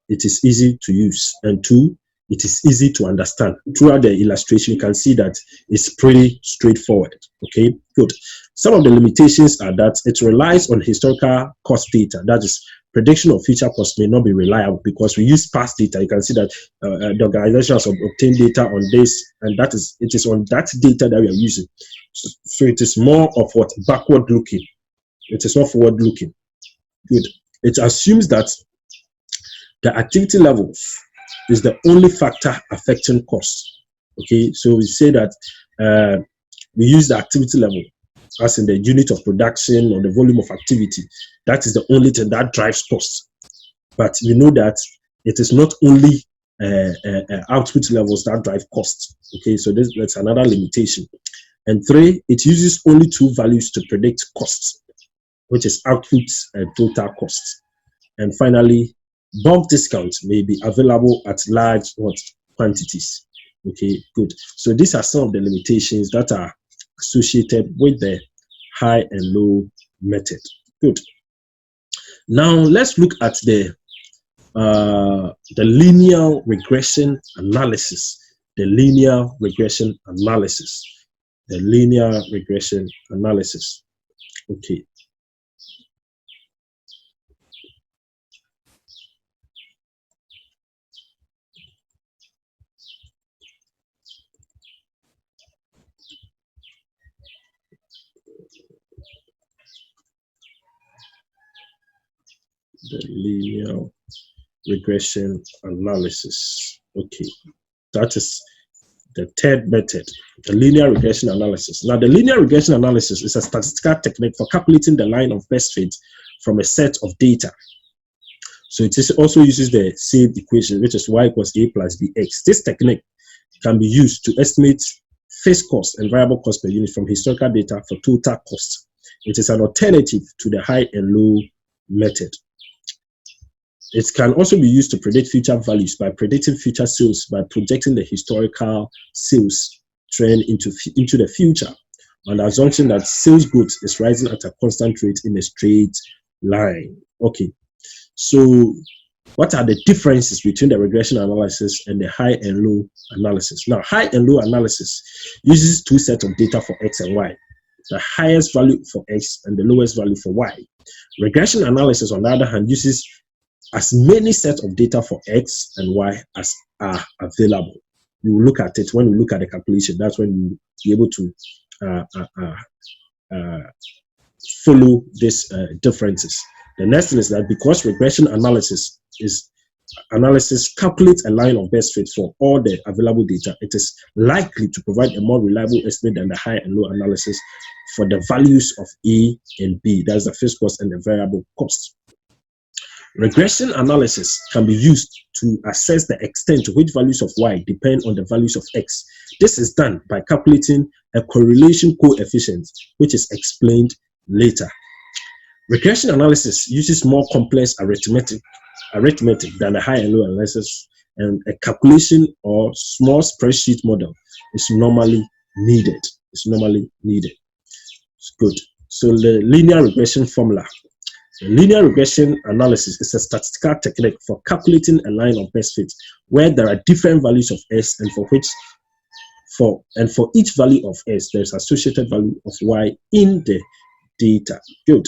It is easy to use. And two, it is easy to understand. Throughout the illustration, you can see that it's pretty straightforward. Okay, good. Some of the limitations are that it relies on historical cost data. That is, prediction of future costs may not be reliable because we use past data. You can see that the organization has obtained data on this, and it is on that data that we are using. So it is more of what backward looking. It is not forward looking. Good. It assumes that the activity levels is the only factor affecting cost. Okay, so we say that we use the activity level as in the unit of production or the volume of activity. That is the only thing that drives cost. But we know that it is not only output levels that drive cost. Okay, so that's another limitation. And three, it uses only two values to predict costs, which is output and total cost. And finally, bulk discounts may be available at large quantities. Okay, good. So these are some of the limitations that are associated with the high and low method. Good. Now let's look at the linear regression analysis. The linear regression analysis. The linear regression analysis. Okay. The linear regression analysis. Okay, that is the third method, the linear regression analysis. Now, the linear regression analysis is a statistical technique for calculating the line of best fit from a set of data. So it also uses the same equation, which is y equals a plus bx. This technique can be used to estimate fixed cost and variable cost per unit from historical data for total cost. It is an alternative to the high and low method. It can also be used to predict future values by predicting future sales by projecting the historical sales trend into the future on the assumption that sales growth is rising at a constant rate in a straight line. Okay, so what are the differences between the regression analysis and the high and low analysis? Now, high and low analysis uses two sets of data for X and Y, the highest value for X and the lowest value for Y. Regression analysis, on the other hand, uses as many sets of data for X and Y as are available. We will look at it when we look at the calculation. That's when we'll be able to follow these differences. The next thing is that because regression analysis calculates a line of best fit for all the available data, it is likely to provide a more reliable estimate than the high and low analysis for the values of A and B. That's the fixed cost and the variable cost. Regression analysis can be used to assess the extent to which values of Y depend on the values of X. This is done by calculating a correlation coefficient, which is explained later. Regression analysis uses more complex arithmetic than the high and low analysis and a calculation or small spreadsheet model is normally needed. It's normally needed. It's good. So the linear regression formula. The linear regression analysis is a statistical technique for calculating a line of best fit where there are different values of S and for each value of S there's associated value of Y in the data. Good.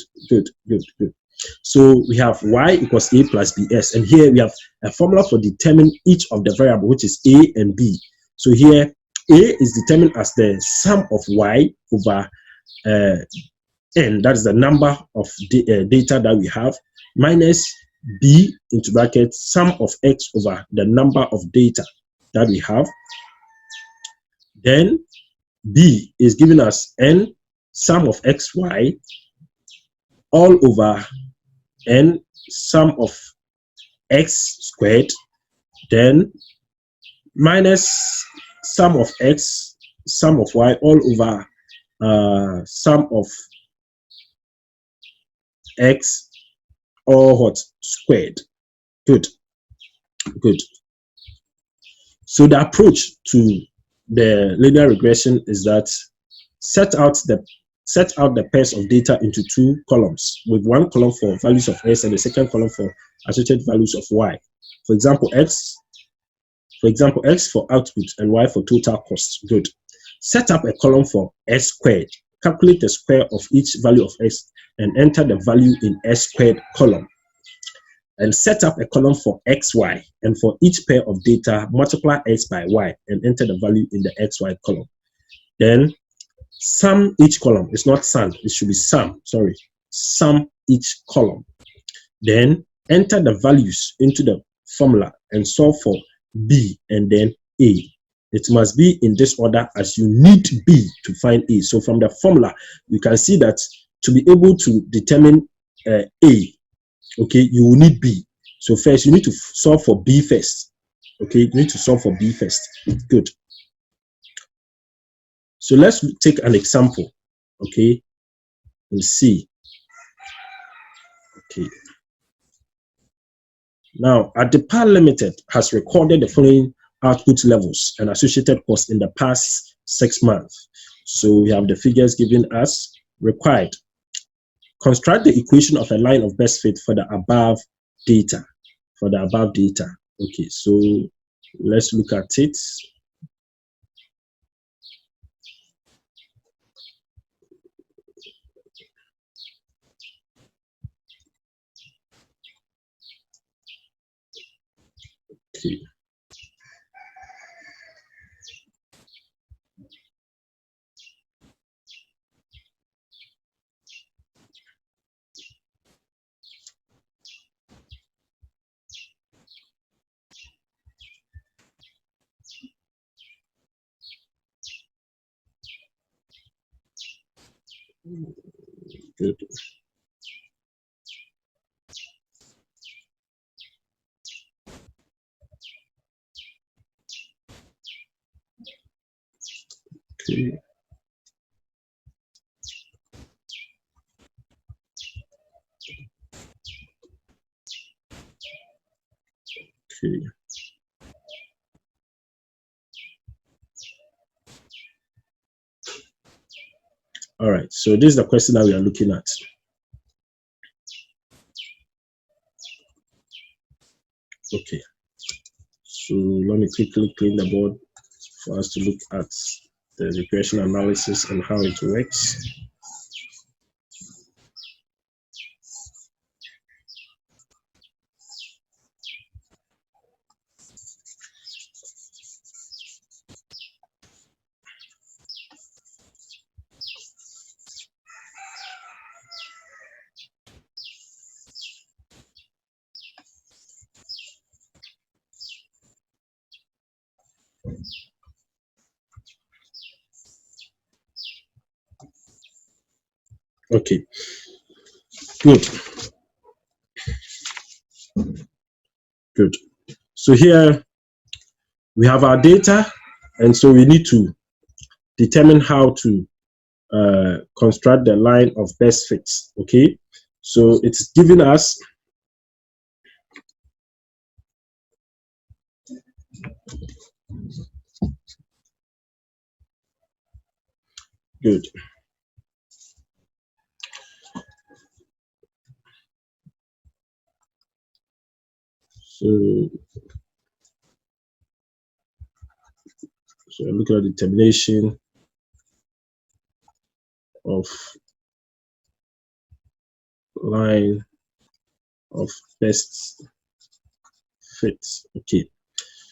So we have Y equals A plus BS, and here we have a formula for determining each of the variable, which is A and B. So here A is determined as the sum of Y over N, that is the number of data that we have, minus B into brackets sum of X over the number of data that we have. Then B is giving us N sum of XY all over N sum of X squared, then minus sum of X sum of Y all over sum of X or what squared. Good. So the approach to the linear regression is that set out the pairs of data into two columns, with one column for values of S and the second column for associated values of Y. For example, X for output and Y for total cost. Good. Set up a column for S squared. Calculate the square of each value of S and enter the value in S squared column. And set up a column for XY, and for each pair of data, multiply X by Y and enter the value in the XY column. Then sum each column. It's not sum, it should be sum. Sorry. Sum each column. Then enter the values into the formula and solve for B and then A. It must be in this order as you need B to find A. So from the formula, you can see that to be able to determine A, okay, you will need B. So first, you need to solve for B first. Okay, you need to solve for B first. Good. So let's take an example, okay, and see. Okay. Now, Adepa Limited has recorded the following output levels and associated costs in the past 6 months. So we have the figures given us. Required. Construct the equation of a line of best fit for the above data. Okay, so let's look at it. Okay. Good. Okay. Okay. All right, so this is the question that we are looking at. Okay, so let me quickly clean the board for us to look at the regression analysis and how it works. Okay, good. So here we have our data, and so we need to determine how to construct the line of best fits. Okay, so it's giving us Good. So, look at the determination of line of best fit. Okay.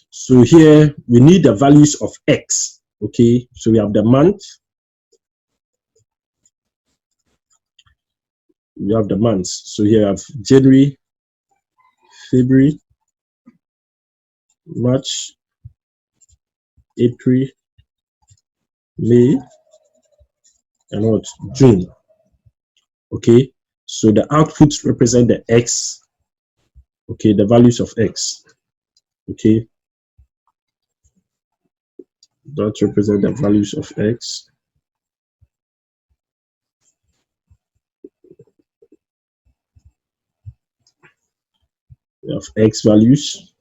So here we need the values of X. Okay. So we have the month. We have the months. So here I have January, February, March, April, May, and what? June. Okay. So the outputs represent the X. Okay. The values of X. Okay. That represent the values of X. We have X values.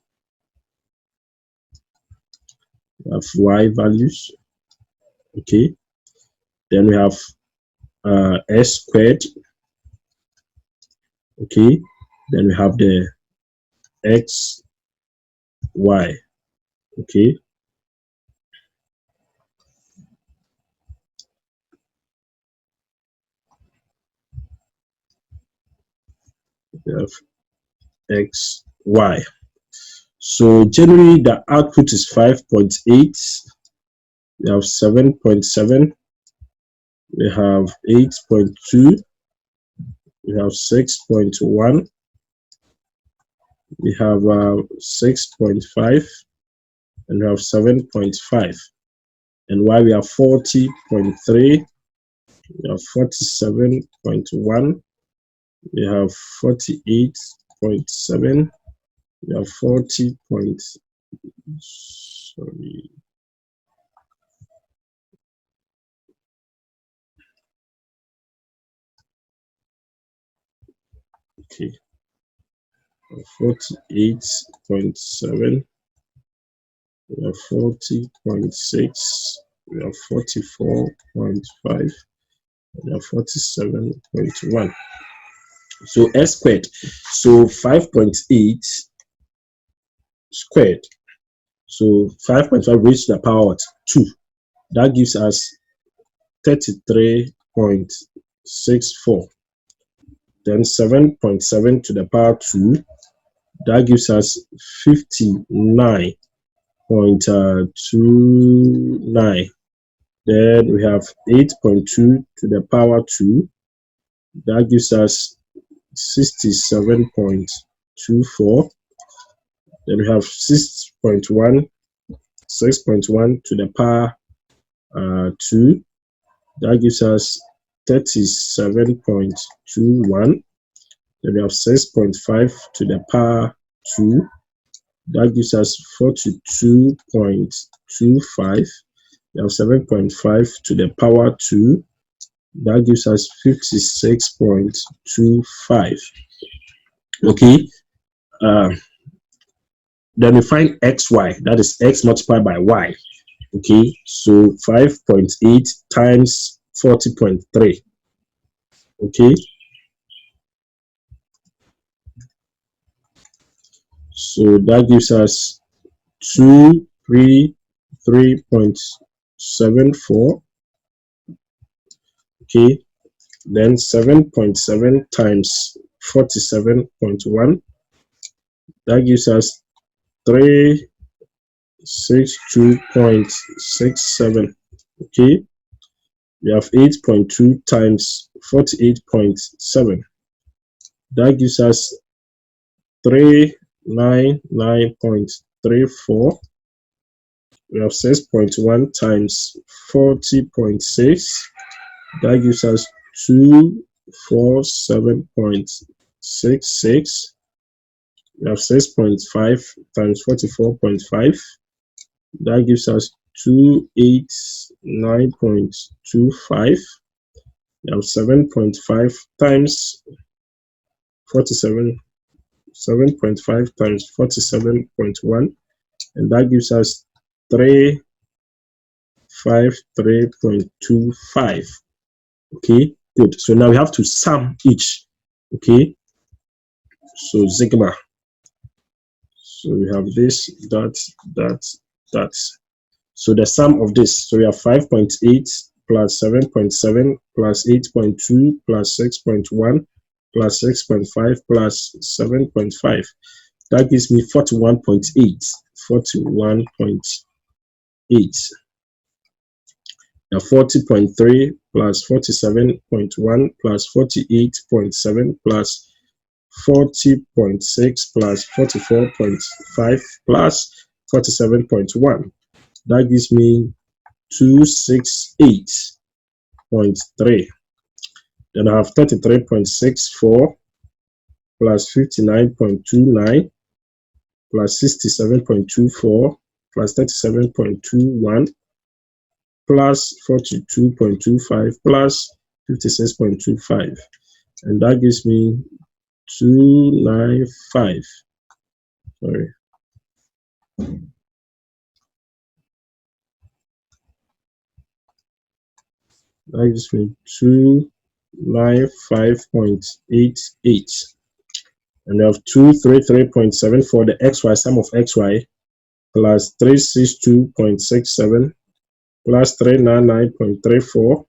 We have Y values. Okay. Then we have S squared. Okay. Then we have the X, Y. Okay. We have X, Y. So generally the output is 5.8. We have 7.7. We have 8.2. We have 6.1. We have 6.5. And we have 7.5. And Y we have 40.3. We have 47.1. We have 48.7. We have 40 point, sorry. Okay. 48.7. We have 40.6. We have 44.5. We have 47.1. So S squared. So 5.8 squared. So 5.5 raised to the power of 2. That gives us 33.64. Then 7.7 to the power 2. That gives us 59.29. Then we have 8.2 to the power 2. That gives us 67.24. Then we have 6.1 to the power 2. That gives us 37.21. Then we have 6.5 to the power 2. That gives us 42.25. We have 7.5 to the power 2. That gives us 56.25. Okay. Then we find xy, that is x multiplied by y. Okay, so 5.8 times 40.3. Okay, so that gives us 233.74. Okay, then 7.7 times 47.1. That gives us 362.67. Okay, we have 8.2 times 48.7. That gives us 399.34. We have 6.1 times 40.6. That gives us 247.66. We have 6.5 times 44.5. That gives us 289.25. We have 7.5 times 47. 7.5 times 47.1. and that gives us 353.25. Okay, good. So now we have to sum each. Okay, so sigma. So we have this, that. So the sum of this, so we have 5.8 plus 7.7 plus 8.2 plus 6.1 plus 6.5 plus 7.5. That gives me 41.8. 41.8. Now 40.3 plus 47.1 plus 48.7 plus 40.6 plus 44.5 plus 47.1. That gives me 268.3. Then I have 33.64 plus 59.29 plus 67.24 plus 37.21 plus 42.25 plus 56.25. And that gives me 295. Sorry. That gives me 295.88. And we have 233.7 for the xy, sum of xy, plus 362.67 plus 399.34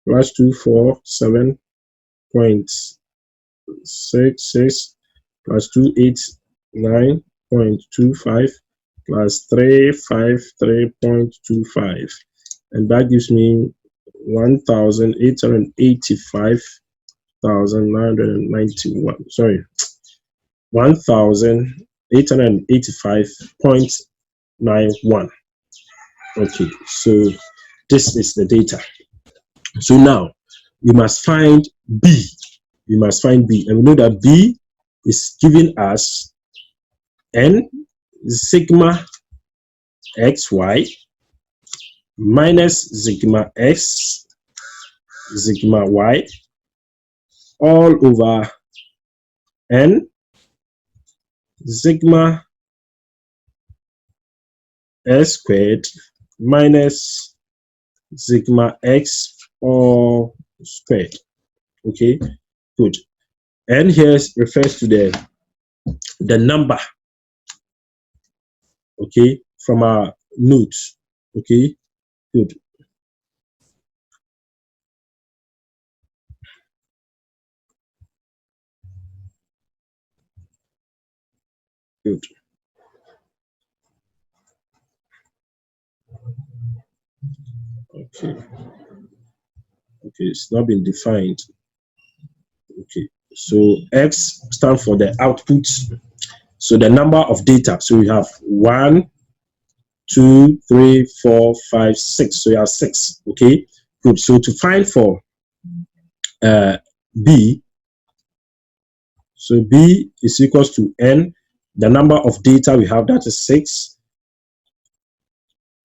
plus 247.66 plus 289.25 plus 353.25. And that gives me 1,885,991. Sorry, 1,885.91. Okay, so this is the data. So now we must find B. We must find B, and we know that B is giving us n sigma xy minus sigma x sigma y all over n sigma s squared minus sigma x all squared. Okay, good. And here refers to the number, okay, from our notes. Okay, good. Good. Okay. Okay, it's not been defined. Okay, so X stands for the output. So the number of data. So we have 1, 2, 3, 4, 5, 6. So you have 6. Okay, good. So to find for B, so B is equals to N, the number of data we have, that is 6,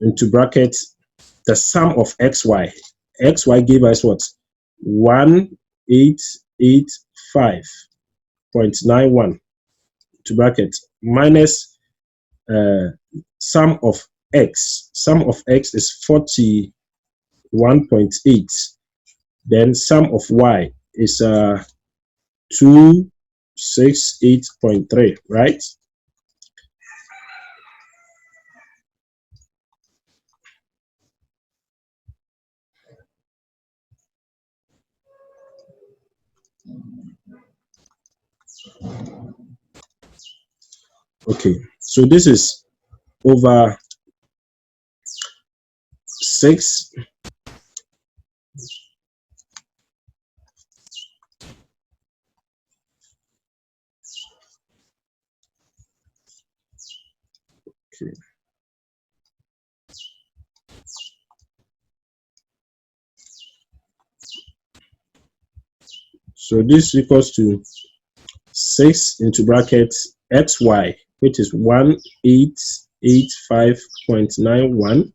into bracket the sum of XY. XY gave us what? 1885.91 to bracket minus sum of X. Sum of X is 41.8. Then sum of Y is 268.3, right? Okay, so this is over 6. Okay. So this equals to 6 into bracket XY, which is 1885.91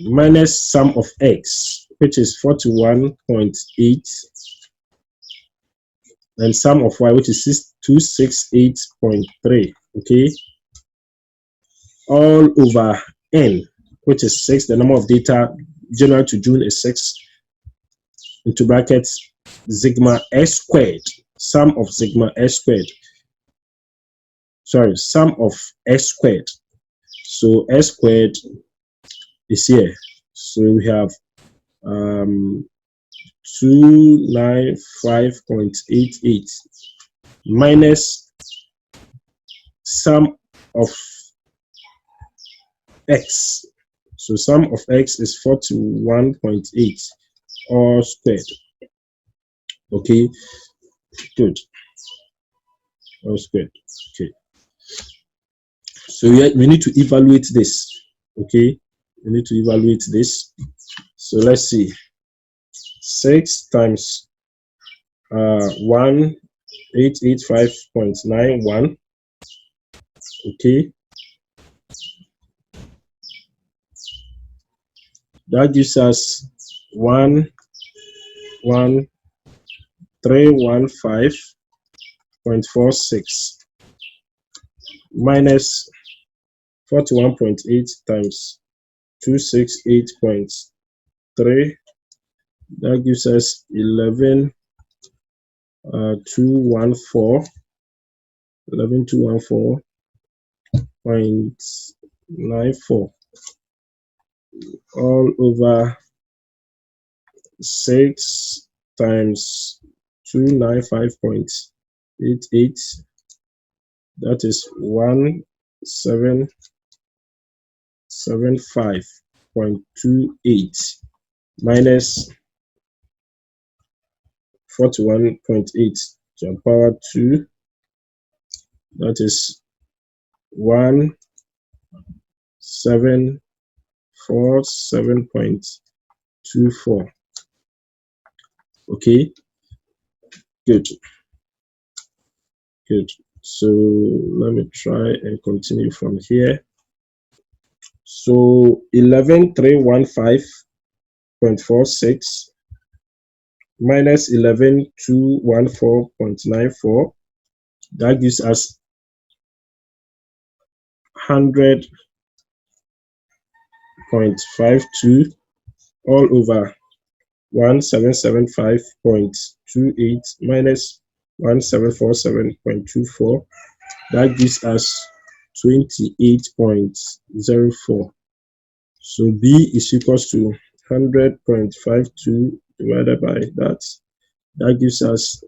minus sum of X, which is 41.8, and sum of Y, which is 268.3. okay, all over n, which is 6. The number of data January to June is 6, into brackets sigma s squared, sum of sigma s squared, sorry, sum of s squared. So s squared is here. So we have 295.88 minus sum of x. So sum of x is 41.8 all squared. Okay, good. All squared. Okay. So we need to evaluate this. Okay, we need to evaluate this. So let's see. 6 times 1885.91. Okay, that gives us 11315.46 minus 41.8 times 268.3. That gives us 11,214.94 all over 6 times 295.88. That is 1775.28 minus 41.8 to the power 2. That is 1747.24. Okay, good. So let me try and continue from here. So 11,315.46 minus 11,214.94. That gives us 100.52 all over 1775.28 minus 1747.24. That gives us 28.04. So B is equals to 100.52 divided by that. That gives us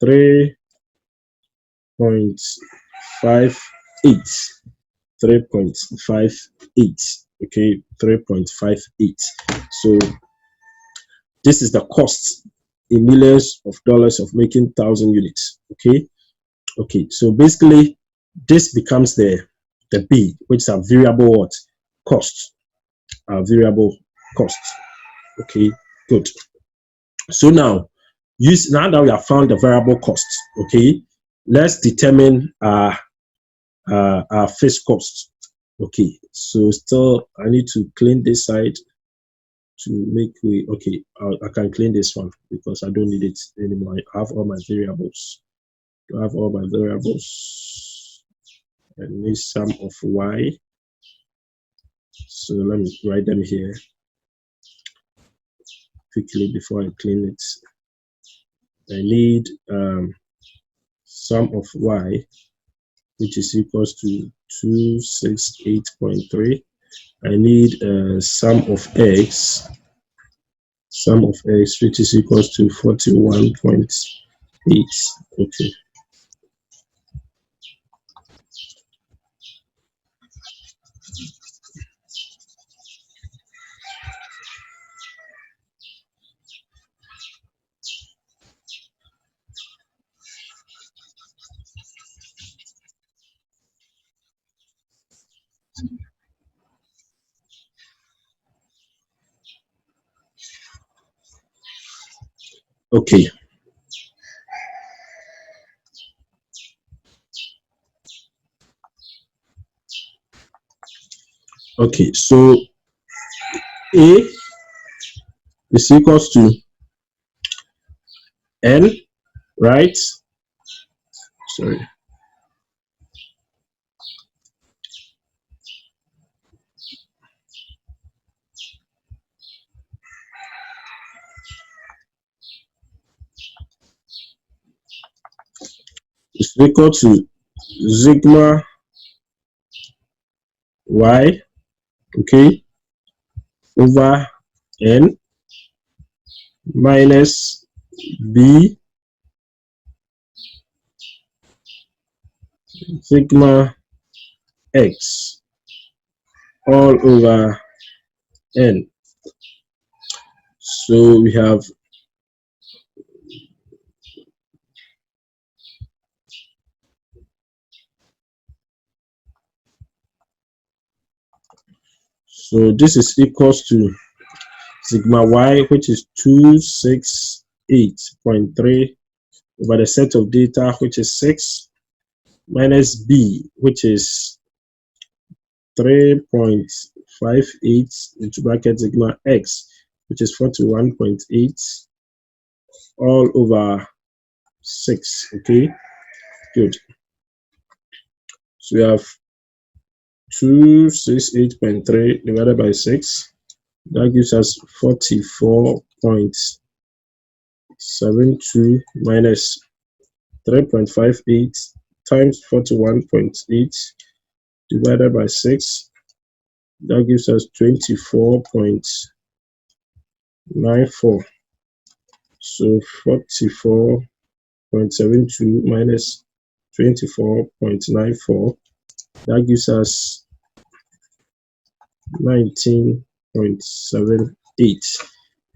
3.58. 3.58. Okay, 3.58. So this is the cost in millions of dollars of making 1,000 units. Okay, so basically this becomes the B, which is a variable what? Cost. A variable cost. Okay, good. So now that we have found the variable cost, okay, let's determine our fixed cost. Okay, so still I need to clean this side to make way. Okay, I can clean this one because I don't need it anymore. I have all my variables. I have all my variables. I need sum of y. So let me write them here quickly before I clean it. I need sum of y, which is equals to 268.3. I need sum of x, which is equals to 41.8. Okay. Okay. Okay, so A is equals to N, right? Sorry. is equal to sigma y, okay, over n minus b sigma x all over n. So we have this is equals to sigma y, which is 268.3 over the set of data, which is 6, minus b, which is 3.58 into bracket sigma x, which is 41.8 all over 6. Okay, good. So we have 268.3 divided by 6. That gives us 44.72 minus 3.58 times 41.8 divided by 6. That gives us 24.94. So 44.72 minus 24.94. That gives us 19.78.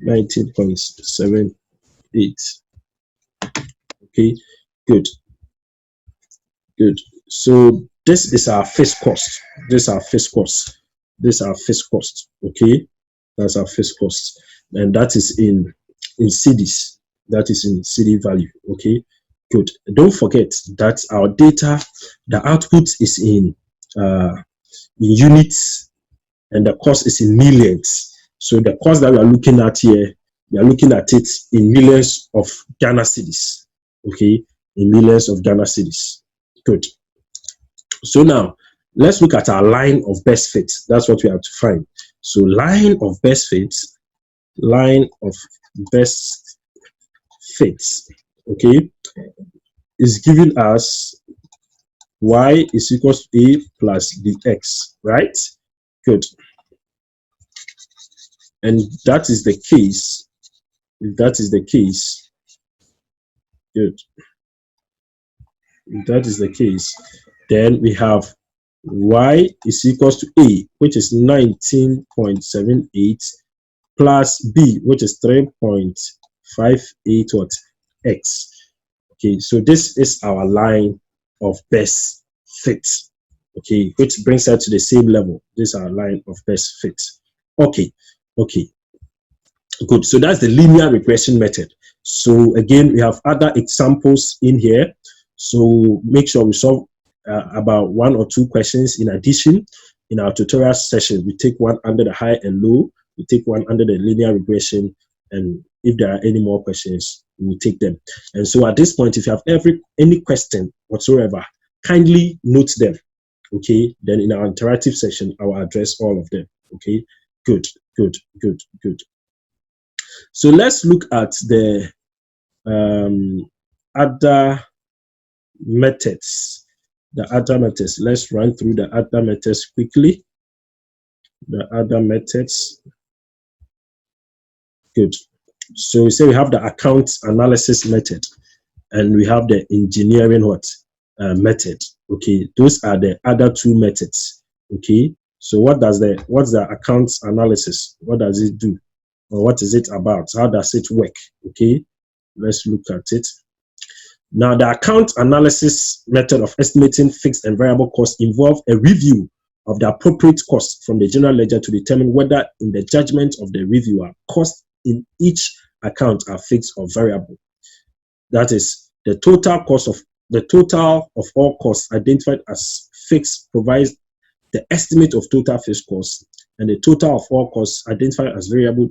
19.78. Okay, good. Good. So this is our fixed cost. This is our fixed cost. This is our fixed cost. Okay, that's our fixed cost, and that is in cedis. That is in cedi value. Okay, good. Don't forget that our data, the output is in units, and the cost is in millions. So the cost that we are looking at here, we are looking at it in millions of Ghana cedis. Okay, in millions of Ghana cedis. Good. So now let's look at our line of best fit. That's what we have to find. So line of best fit, okay, is giving us y is equals to a plus bx, right? Good. And that is the case. If that is the case, good. If that is the case, then we have y is equals to a, which is 19.78 plus b, which is 3.58 what x. Okay, so this is our line of best fit. Okay, which brings us to the same level. This is our line of best fit. Okay, good. So that's the linear regression method. So again, we have other examples in here. So make sure we solve about 1 or 2 questions in addition in our tutorial session. We take one under the high and low, we take one under the linear regression, and if there are any more questions, we will take them. And so at this point, if you have any question whatsoever, kindly note them. Okay, then in our interactive session, I will address all of them. Okay, good. So let's look at the other methods. Let's run through the other methods quickly. The other methods. Good. So we say we have the account analysis method, and we have the engineering method. Okay, those are the other 2 methods. Okay, so what's the account analysis? What does it do, or what is it about? How does it work? Okay, let's look at it. Now, the account analysis method of estimating fixed and variable costs involves a review of the appropriate cost from the general ledger to determine whether, in the judgment of the reviewer, costs in each account are fixed or variable. That is, the total of all costs identified as fixed provides the estimate of total fixed costs, and the total of all costs identified as variable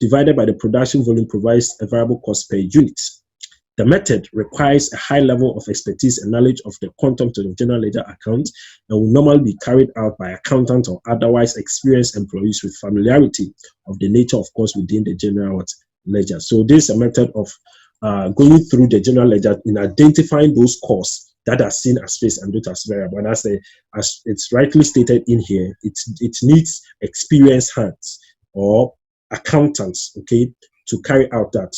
divided by the production volume provides a variable cost per unit. The method requires a high level of expertise and knowledge of the content of the general ledger account, and will normally be carried out by accountants or otherwise experienced employees with familiarity of the nature of costs within the general ledger. So this is a method of going through the general ledger in identifying those costs that are seen as fixed and not as variable. And as it's rightly stated in here, it needs experienced hands or accountants, okay, to carry out that.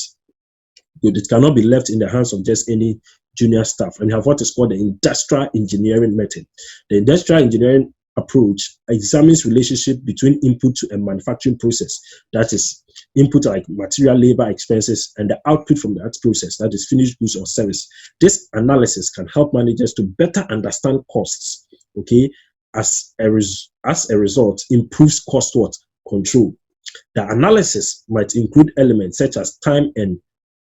It cannot be left in the hands of just any junior staff. And you have what is called the industrial engineering method. The industrial engineering approach examines relationship between input to a manufacturing process, that is input like material, labor, expenses, and the output from that process, that is finished goods or service. This analysis can help managers to better understand costs, okay, as a result improves cost what control. The analysis might include elements such as time and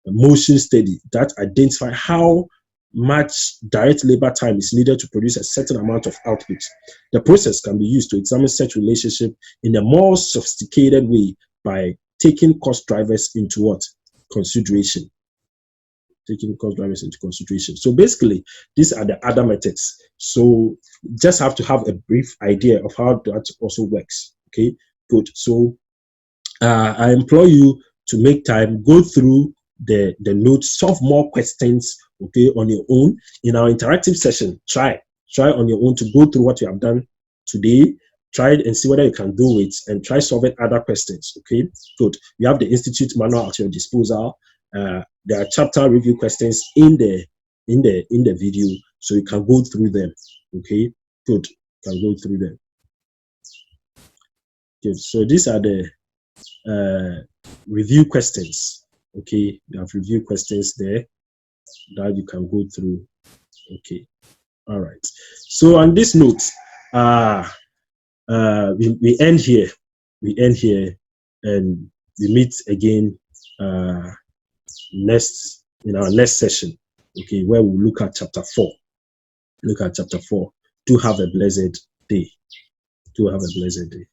motion study that identify how much direct labor time is needed to produce a certain amount of output. The process can be used to examine such relationship in a more sophisticated way by taking cost drivers into what? Consideration. Taking cost drivers into consideration. So basically, these are the other methods. So just have to have a brief idea of how that also works. Okay, good. So I implore you to make time, go through the notes, solve more questions, okay, on your own. In our interactive session, try on your own to go through what you have done today. Try it and see whether you can do it, and try solving other questions. Okay, good. You have the Institute manual at your disposal. There are chapter review questions in the video, so you can go through them. Okay, good. You can go through them. Good. So these are the review questions. Okay, you have review questions there that you can go through. Okay, all right. So on this note, we end here. We end here, and we meet again in our next session. Okay, where we'll look at chapter 4. Look at chapter 4. Do have a blessed day. Do have a blessed day.